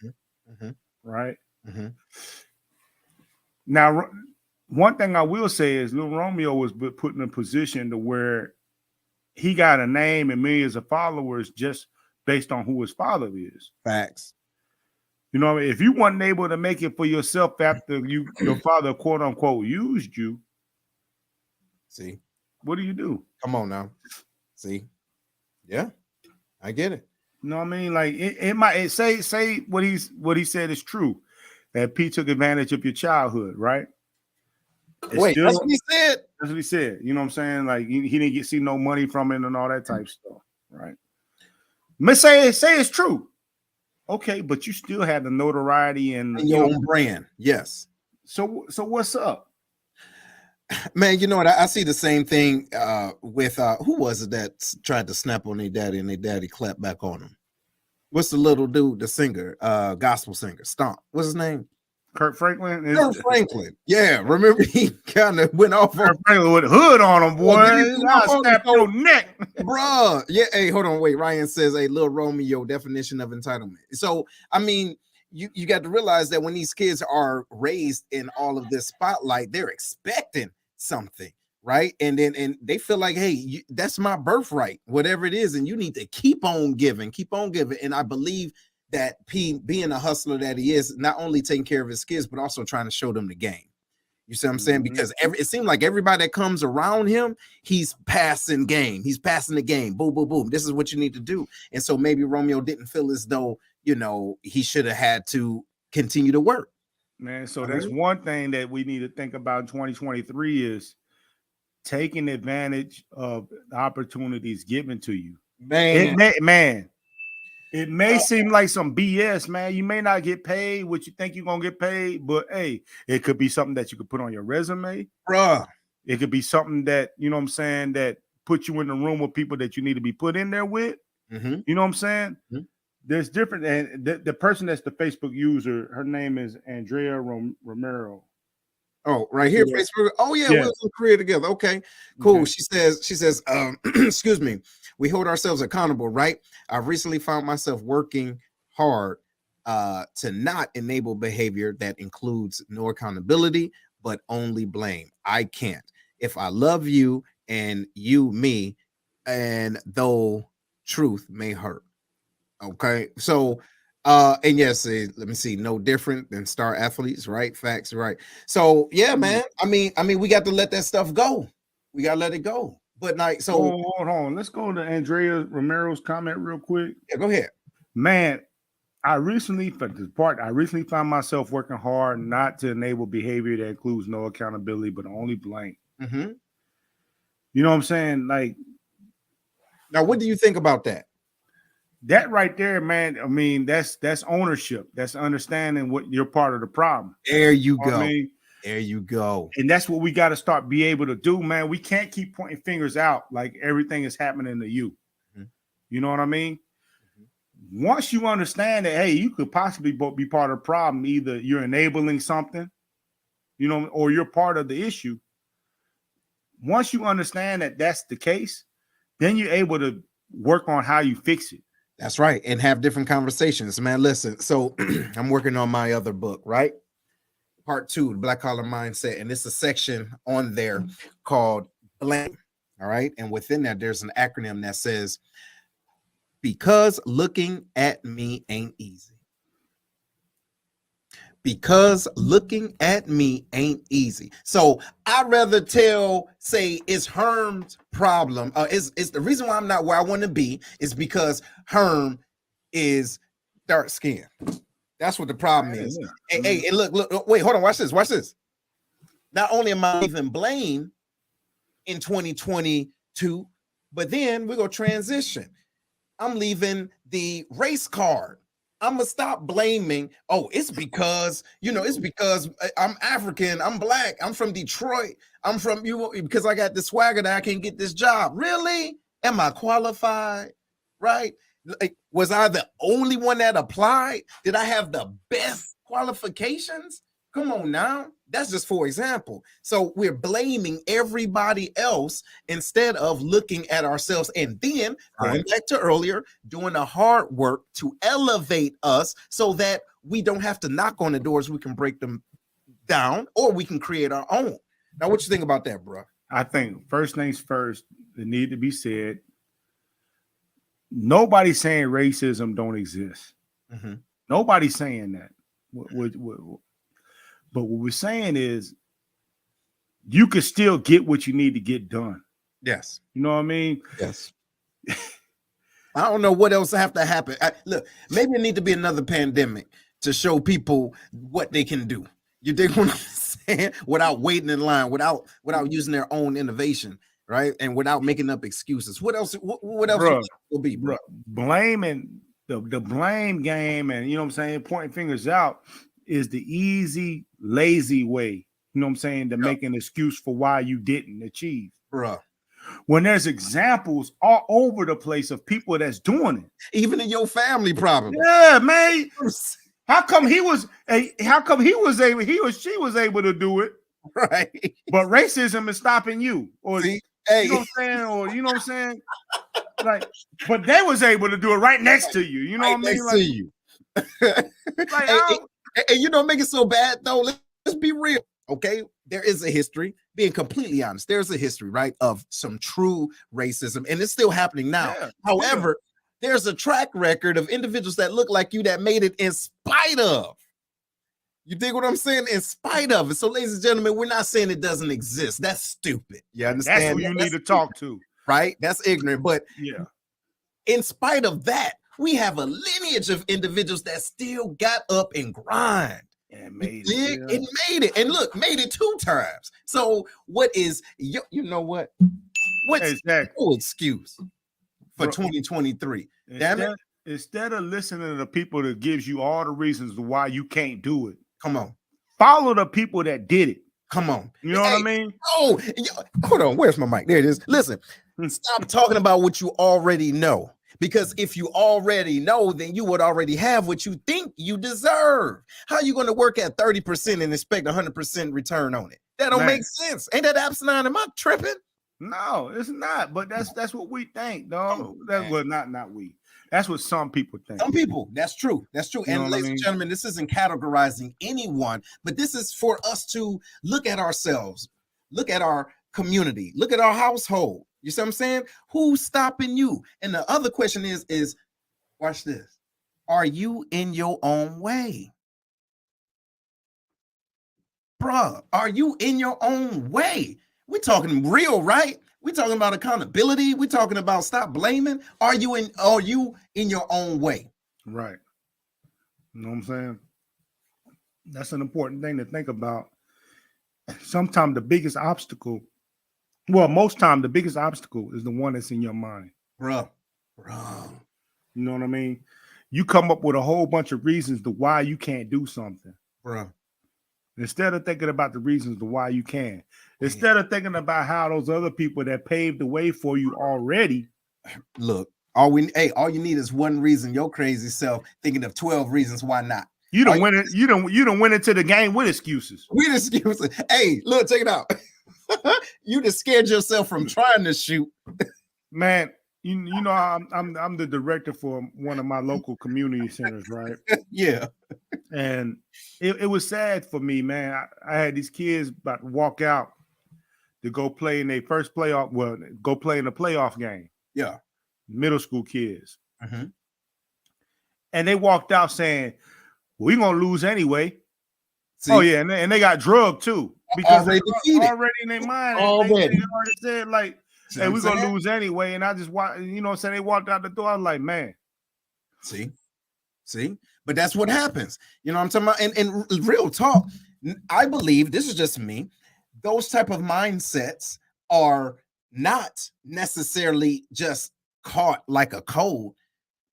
Mm-hmm.
Right.
Mm-hmm.
Now, one thing I will say is Lil Romeo was put in a position to where he got a name and millions of followers just based on who his father is.
Facts.
You know, if you weren't able to make it for yourself after your father, quote unquote, used you,
see,
what do?
Come on now. See, yeah, I get it.
You know what I mean? Like it might say what he said is true, that P took advantage of your childhood, right?
Wait, that's what he said.
That's what he said. You know what I'm saying? Like he didn't see no money from it and all that type stuff, right? Let's say it's true. Okay, but you still had the notoriety and
your own brand. Yes.
So what's up?
Man, you know what? I see the same thing with who was it that tried to snap on their daddy and their daddy clapped back on him? What's the little dude, the singer, gospel singer, Stomp? What's his name?
Kurt Franklin.
Kurt Franklin. Yeah, remember he kind of went off
Kurt Franklin with a hood on him, boy. I'll snap your neck,
bro. Yeah. Hey, hold on. Wait. Ryan says a Lil Romeo definition of entitlement. So, I mean, you got to realize that when these kids are raised in all of this spotlight, they're expecting something, right? And they feel like, hey, that's my birthright, whatever it is, and you need to keep on giving. And I believe that P, being a hustler that he is, not only taking care of his kids, but also trying to show them the game. You see what I'm saying? Because it seems like everybody that comes around him, he's passing game. He's passing the game. Boom, boom, boom. This is what you need to do. And so maybe Romeo didn't feel as though, you know, he should have had to continue to work.
Man, so that's one thing that we need to think about in 2023 is taking advantage of the opportunities given to you.
Man,
it may seem like some BS, man. You may not get paid what you think you're gonna get paid, but hey, it could be something that you could put on your resume,
bruh.
It could be something that, you know what I'm saying, that put you in the room with people that you need to be put in there with.
Mm-hmm.
You know what I'm saying?
Mm-hmm.
There's different, and the person that's the Facebook user, her name is Andrea Romero.
Oh, right here,
yeah.
Facebook. Oh, yeah, we was in Korea together. Okay, cool. Okay. She says, excuse me, we hold ourselves accountable, right? I've recently found myself working hard to not enable behavior that includes no accountability, but only blame. I can't. If I love you and you me, and though truth may hurt. Okay, so and yes, let me see, no different than star athletes, right? Facts, right? So yeah, man. I mean, we got to let that stuff go. We gotta let it go. But like, so
hold on. Let's go to Andrea Romero's comment real quick.
Yeah, go ahead.
Man, I recently found myself working hard not to enable behavior that includes no accountability, but only blame.
Mm-hmm.
You know what I'm saying? Like,
now, what do you think about that?
That right there, man. I mean, that's ownership. That's understanding what you're part of the problem.
There you go.
I mean,
there you go.
And that's what we got to start be able to do, man. We can't keep pointing fingers out like everything is happening to you. Mm-hmm. You know what I mean? Mm-hmm. Once you understand that, hey, you could possibly be part of the problem. Either you're enabling something, you know, or you're part of the issue. Once you understand that that's the case, then you're able to work on how you fix it.
That's right. And have different conversations, man. Listen, so I'm working on my other book, right? part 2, the Black Collar Mindset, and it's a section on there called blame. All right, and within that, there's an acronym that says, "Because looking at me ain't easy." Because looking at me ain't easy. So I'd rather say it's Herm's problem. It's the reason why I'm not where I want to be is because Herm is dark skinned. That's what the problem is. Hey, look, wait, hold on, watch this. Not only am I leaving blame in 2022, but then we're gonna transition. I'm leaving the race card. I'm gonna stop blaming. Oh, it's because I'm African, I'm black, I'm from Detroit, I'm from you because I got the swagger that I can get this job. Really? Am I qualified? Right? Like, was I the only one that applied? Did I have the best qualifications? Come on now. That's just for example. So we're blaming everybody else instead of looking at ourselves and then going back to earlier, doing the hard work to elevate us so that we don't have to knock on the doors. We can break them down or we can create our own. Now, what you think about that, bro?
I think first things first, it need to be said. Nobody's saying racism don't exist.
Mm-hmm.
Nobody's saying that. But what we're saying is you can still get what you need to get done.
Yes.
You know what I mean?
Yes. I don't know what else have to happen. Look, maybe it need to be another pandemic to show people what they can do. You dig what I'm saying? Without waiting in line, without using their own innovation, right? And without making up excuses. What else? What else will be, bro?
Blaming the blame game, and you know what I'm saying, pointing fingers out is the easy, lazy way. You know what I'm saying, to make an excuse for why you didn't achieve,
bro.
When there's examples all over the place of people that's doing it,
even in your family, probably.
Yeah, man. How come he or she was able to do it,
right?
But racism is stopping you, or
See?
You know what I'm saying, or you know what I'm saying, like, but they was able to do it right next to you. You know what I mean?
Next to you. And you don't make it so bad though. Let's be real, okay? There is a history. Being completely honest, there's a history, right, of some true racism, and it's still happening now. Yeah, however, there's a track record of individuals that look like you that made it in spite of. You dig what I'm saying? In spite of it. So, ladies and gentlemen, we're not saying it doesn't exist. That's stupid. You understand?
That's who you need to talk to,
right? That's ignorant. But
yeah,
in spite of that, we have a lineage of individuals that still got up and grind.
And made it.
And look, made it 2 times. So what is you know what? What's
exactly
your excuse for 2023? Damn it.
Instead of listening to the people that gives you all the reasons why you can't do it,
come on.
Follow the people that did it.
Come on.
You know what I mean?
Oh, hold on. Where's my mic? There it is. Listen, stop talking about what you already know. Because if you already know, then you would already have what you think you deserve. How are you going to work at 30% and expect 100% return on it? That don't make sense. Ain't that abstinent? Am I tripping?
No, it's not. But that's what we think, dog. That's what not we. That's what some people think.
Some people. That's true. That's true. And ladies and gentlemen, this isn't categorizing anyone, but this is for us to look at ourselves, look at our community, look at our household. You see what I'm saying? Who's stopping you? And the other question is watch this. Are you in your own way? Bruh, are you in your own way? We're talking real, right? We're talking about accountability. We're talking about stop blaming. Are you in your own way?
Right. You know what I'm saying? That's an important thing to think about. Sometimes the biggest obstacle, most time the biggest obstacle is the one that's in your mind.
Bro.
You know what I mean? You come up with a whole bunch of reasons to why you can't do something.
Bro.
Instead of thinking about the reasons to why you can. Instead of thinking about how those other people that paved the way for you already.
Look, all you need is one reason. Your crazy self thinking of 12 reasons why not.
You don't win it. You don't win into the game with excuses.
With excuses. Hey, look, check it out. You just scared yourself from trying to shoot.
Man, you know, I'm the director for one of my local community centers, right?
Yeah.
And it was sad for me, man. I had these kids about to walk out to go play in their first playoff. Well, go play in a playoff game.
Yeah.
Middle school kids,
Mhm.
and they walked out saying, "We're gonna lose anyway."
See,
Oh yeah, and they got drugged too because
already defeated.
already in their mind.
Already.
They already said like,
See
"Hey,
what
we're
I'm
gonna
saying?
lose anyway." And I just watched, you know what I'm saying? They walked out the door. I was like, man.
See, but that's what happens. You know what I'm talking about? And real talk, I believe this is just me. Those type of mindsets are not necessarily just caught like a cold.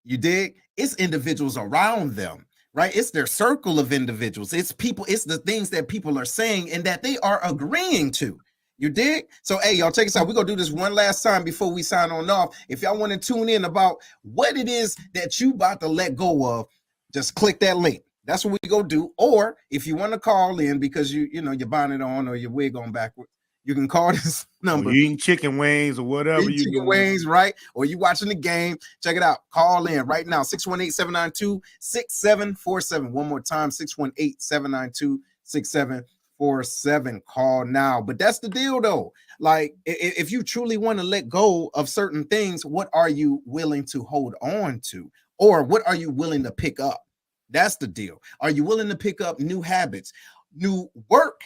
You dig? It's individuals around them, right? It's their circle of individuals. It's people, it's the things that people are saying and that they are agreeing to. You dig? So, hey, y'all, check us out. We're going to do this one last time before we sign on off. If y'all want to tune in about what it is that you about to let go of, just click that link. That's what we go do. Or if you want to call in because you know, your bonnet on or your wig on backward, you can call this number.
Or you eating chicken wings or whatever you
chicken wings, right? Or you watching the game. Check it out. Call in right now. 618-792-6747. One more time. 618-792-6747. Call now. But that's the deal though. Like if you truly want to let go of certain things, what are you willing to hold on to? Or what are you willing to pick up? That's the deal. Are you willing to pick up new habits, new work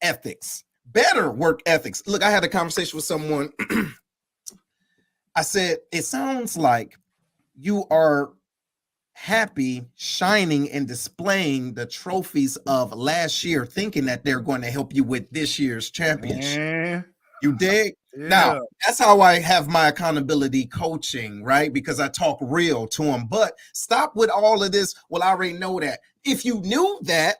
ethics, better work ethics? Look, I had a conversation with someone. I said, it sounds like you are happy shining and displaying the trophies of last year, thinking that they're going to help you with this year's championship.
Man.
You dig?
Yeah.
Now, that's how I have my accountability coaching, right? Because I talk real to them. But stop with all of this. Well, I already know that. If you knew that,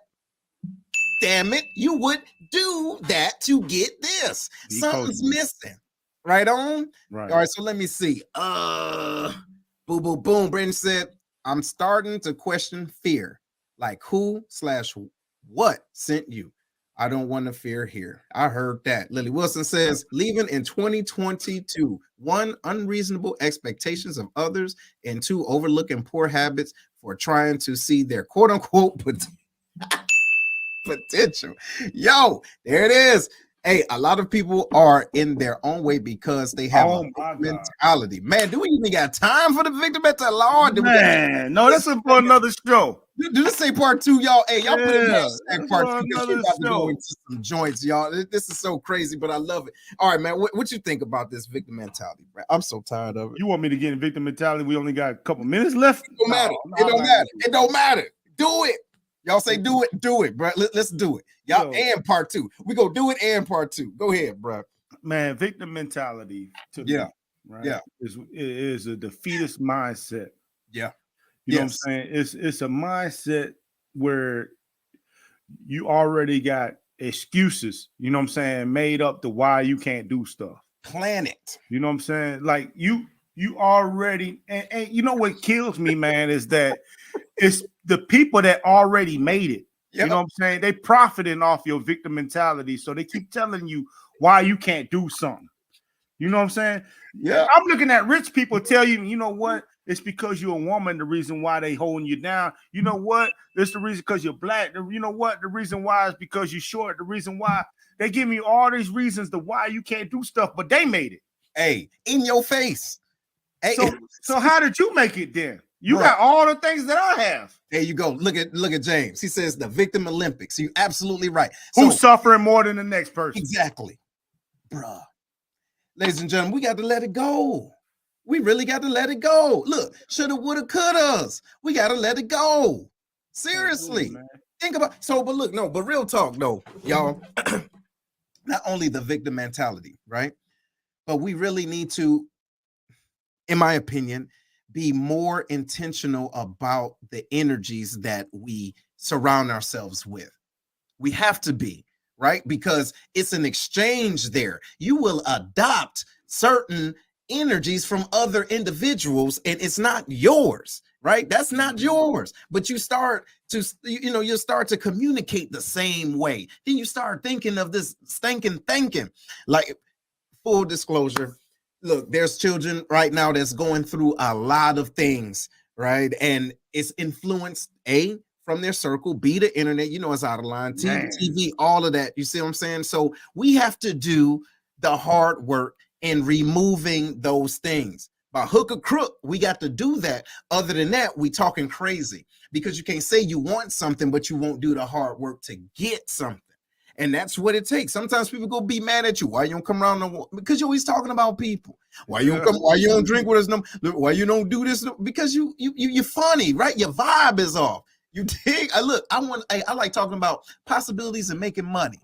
damn it, you would do that to get this.
Be
Something's
coaching.
missing. Right on?
Right.
All right, so let me see. Boom, boom, boom. Brandon said, I'm starting to question fear. Like who/what sent you? I don't want to fear here. I heard that. Lily Wilson says, leaving in 2022. 1, unreasonable expectations of others, and 2, overlooking poor habits for trying to see their quote unquote potential. Yo, there it is. Hey, a lot of people are in their own way because they have a mentality. Man, do we even got time for the victim mentality? Lord,
man, no, that's for another show.
Do this say part 2, y'all? Hey, y'all put in
Yeah,
part 2 because we're about to
show.
go into some joints, y'all. This is so crazy, but I love it. All right, man, what you think about this victim mentality, bro? I'm so tired of it.
You want me to get in victim mentality? We only got a couple minutes left.
It don't matter. It don't matter. It don't matter. Do it. Y'all say do it, bro. Let's do it. Y'all, and part 2. We go do it and part 2. Go ahead, bro.
Man, victim mentality to me, right?
Yeah.
is a defeatist mindset.
Yeah.
You know what I'm saying? It's a mindset where you already got excuses, you know what I'm saying, made up to why you can't do stuff.
Plan it.
You know what I'm saying? Like you already, and you know what kills me, man, is that it's the people that already made it. Yep. You know what I'm saying? They profiting off your victim mentality. So they keep telling you why you can't do something. You know what I'm saying?
Yeah.
I'm looking at rich people tell you, you know what? It's because you're a woman, the reason why they holding you down. You know what? It's the reason because you're black. You know what? The reason why is because you're short. The reason why they give me all these reasons to why you can't do stuff, but they made it.
Hey, in your face. Hey.
So how did you make it then? You got all the things that I have.
There you go. Look at James. He says the victim Olympics. You're absolutely right.
Who's suffering more than the next person?
Exactly. Bruh. Ladies and gentlemen, we got to let it go. We really got to let it go. Look, shoulda, woulda, couldas. We got to let it go. Seriously. Think about but real talk though, y'all. Not only the victim mentality, right? But we really need to, in my opinion, be more intentional about the energies that we surround ourselves with. We have to be, right? Because it's an exchange there. You will adopt certain energies from other individuals and it's not yours, right? That's not yours. But you start to, you start to communicate the same way. Then you start thinking of this stinking thinking. Like, full disclosure, look, there's children right now that's going through a lot of things, right? And it's influenced from their circle, B, the internet, you know, it's out of line, TV, all of that. You see what I'm saying? So we have to do the hard work in removing those things. By hook or crook, we got to do that. Other than that, we talking crazy, because you can't say you want something, but you won't do the hard work to get something. And that's what it takes. Sometimes people go be mad at you. Why you don't come around? Because you're always talking about people. Why you don't come? Why you don't drink with us? No, why you don't do this? No, because you're funny, right? Your vibe is off. You dig? I like talking about possibilities and making money.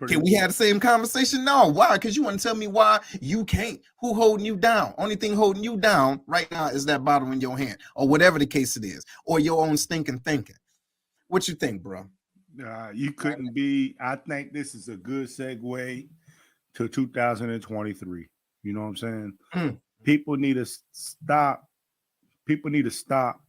Can we have the same conversation? No. Why? Because you want to tell me why you can't. Who holding you down? Only thing holding you down right now is that bottle in your hand, or whatever the case it is, or your own stinking thinking. What you think, bro?
You couldn't be. I think this is a good segue to 2023. You know what I'm saying? People need to stop. People need to stop.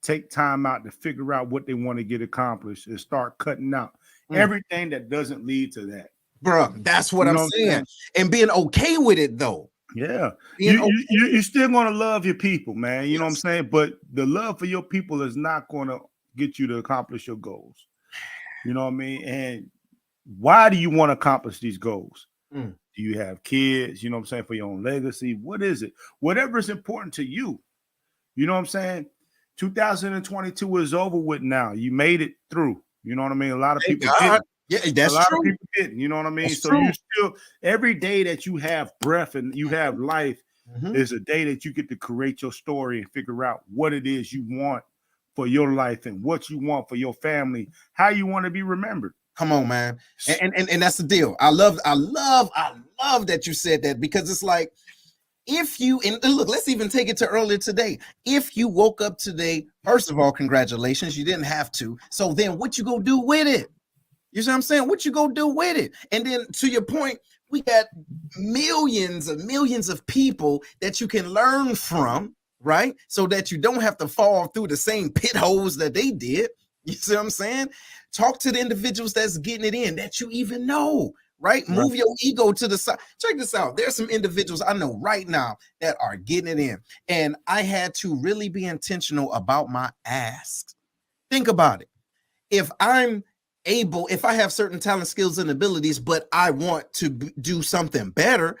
Take time out to figure out what they want to get accomplished and start cutting out everything that doesn't lead to that.
Bro, that's what I'm saying. And being okay with it, though.
Yeah. You're still going to love your people, man. You know what I'm saying? But the love for your people is not going to get you to accomplish your goals. You know what I mean? And why do you want to accomplish these goals? Do you have kids? You know what I'm saying? For your own legacy? What is it? Whatever is important to you. You know what I'm saying? 2022 is over with now. You made it through. You know what I mean? A lot of people didn't.
Yeah, that's
a lot
true.
of people didn't. You know what I mean?
That's
so
true.
you still, every day that you have breath and you have life is a day that you get to create your story and figure out what it is you want for your life and what you want for your family, how you want to be remembered.
Come on, man. And that's the deal. I love that you said that, because it's like, if you, and look, let's even take it to earlier today. If you woke up today, first of all, congratulations, you didn't have to. So then what you go do with it? You see what I'm saying? What you go do with it? And then to your point, we got millions and millions of people that you can learn from, right? So that you don't have to fall through the same pit holes that they did. You see what I'm saying? Talk to the individuals that's getting it in, that you even know, right? Move your ego to the side. Check this out. There's some individuals I know right now that are getting it in. And I had to really be intentional about my asks. Think about it. If I have certain talent, skills, and abilities, but I want to do something better,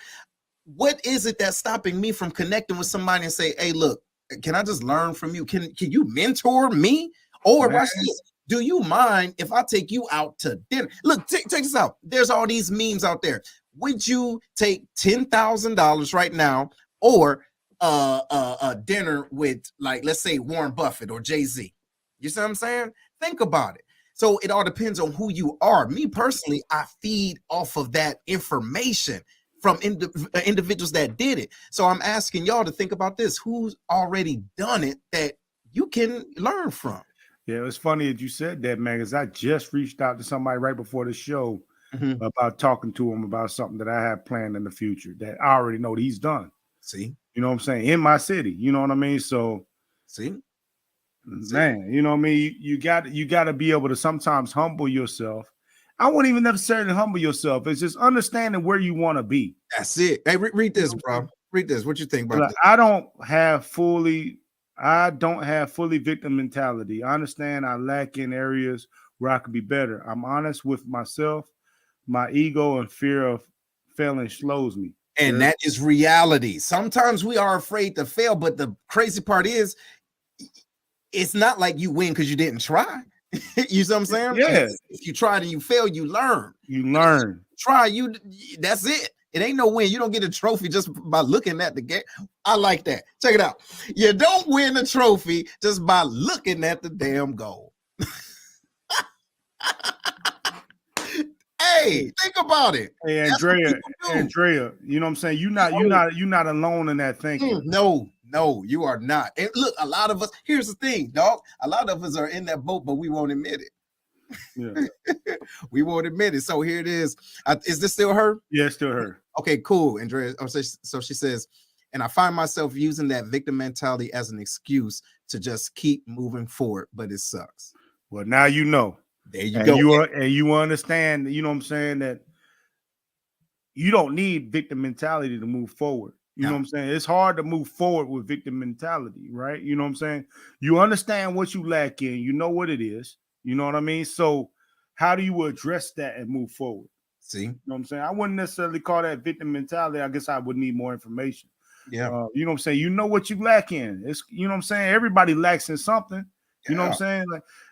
what is it that's stopping me from connecting with somebody and say, hey, look, can I just learn from you? Can you mentor me? Or watch this. Do you mind if I take you out to dinner? Look, check this out. There's all these memes out there. Would you take $10,000 right now, or a dinner with, like, let's say Warren Buffett or Jay-Z? You see what I'm saying? Think about it. So it all depends on who you are. Me personally, I feed off of that information from individuals that did it. So I'm asking y'all to think about this. Who's already done it that you can learn from?
Yeah, it's funny that you said that, man, because I just reached out to somebody right before the show about talking to him about something that I have planned in the future that I already know that he's done.
See?
You know what I'm saying? In my city. You know what I mean? So, man, you know what I mean? You got to be able to sometimes humble yourself. I wouldn't even necessarily humble yourself. It's just understanding where you want to be.
That's it. Hey, read this, bro. Read this. What you think about this?
I don't have fully victim mentality. I understand I lack in areas where I could be better. I'm honest with myself. My ego and fear of failing slows me.
And that is reality. Sometimes we are afraid to fail, but the crazy part is, it's not like you win because you didn't try. You see what I'm saying?
Yeah.
If you tried and you fail, you learn. That's it. It ain't no win. You don't get a trophy just by looking at the game. I like that. Check it out. You don't win a trophy just by looking at the damn goal. Hey, think about it.
Hey, Andrea, you know what I'm saying? You're not alone in that thinking.
No, you are not. And look, a lot of us, here's the thing, dog. A lot of us are in that boat, but we won't admit it.
Yeah.
We won't admit it. So here it is. Is this still her?
Yeah, it's still her.
Okay, cool, Andrea. So she says, and I find myself using that victim mentality as an excuse to just keep moving forward, but it sucks.
Well, now you know.
There you go.
You understand, you know what I'm saying, that you don't need victim mentality to move forward. You know what I'm saying? It's hard to move forward with victim mentality, right? You know what I'm saying? You understand what you lack in, you know what it is. You know what I mean? So how do you address that and move forward?
See,
you know what I'm saying? I wouldn't necessarily call that victim mentality. I guess I would need more information.
Yeah.
You know what I'm saying? You know what you lack in. It's, you know what I'm saying? Everybody lacks in something. You know what I'm saying?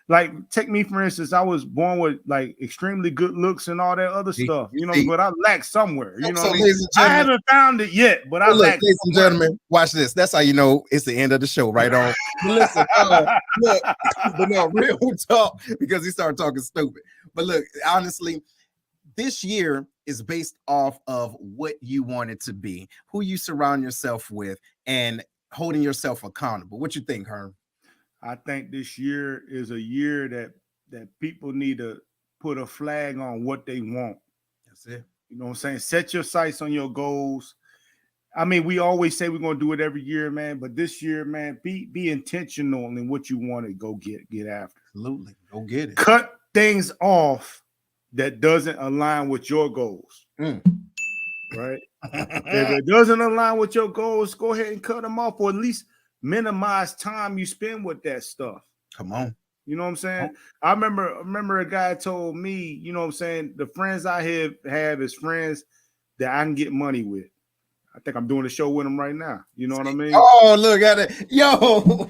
Like take me for instance, I was born with like extremely good looks and all that other stuff, you know, but I lack somewhere. You know, I haven't found it yet, but I lack.
Ladies and gentlemen, watch this. That's how you know it's the end of the show, right on. But listen, look, but no, real talk, because he started talking stupid. But look, honestly, this year is based off of what you want it to be, who you surround yourself with, and holding yourself accountable. What you think, Herm?
I think this year is a year that people need to put a flag on what they want.
That's it.
You know what I'm saying? Set your sights on your goals. I mean, we always say we're going to do it every year, man, but this year, man, be intentional in what you want to go get after.
Absolutely. Go get it.
Cut things off that doesn't align with your goals. Right? If it doesn't align with your goals, go ahead and cut them off, or at least minimize time you spend with that stuff.
Come on.
You know what I'm saying? I remember a guy told me, you know what I'm saying, the friends I have is friends that I can get money with. I think I'm doing a show with them right now. You know what I mean?
Oh, look at it. Yo.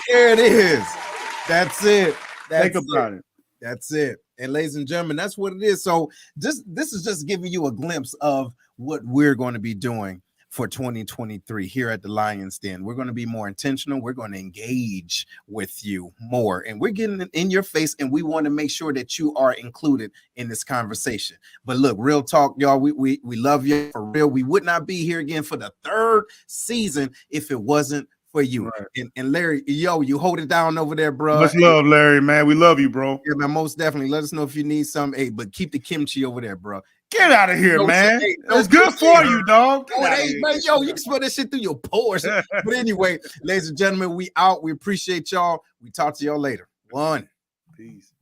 Here it is. That's it.
Think about it.
That's it. And ladies and gentlemen, that's what it is. So this is just giving you a glimpse of what we're going to be doing for 2023 here at the Lion's Den. We're going to be more intentional. We're going to engage with you more, and we're getting in your face, and we want to make sure that you are included in this conversation. But look, real talk, y'all, we love you for real. We would not be here again for the 3rd season if it wasn't for you. Right. And Larry, yo, you hold it down over there, bro.
Much love, Larry, man. We love you, bro.
Yeah, man, most definitely. Let us know if you need some. Hey, but keep the kimchi over there, bro.
Get out of here, man. It's good for you, dog.
Hey, man, yo, you can smell that shit through your pores. But anyway, ladies and gentlemen, we out. We appreciate y'all. We talk to y'all later. Peace.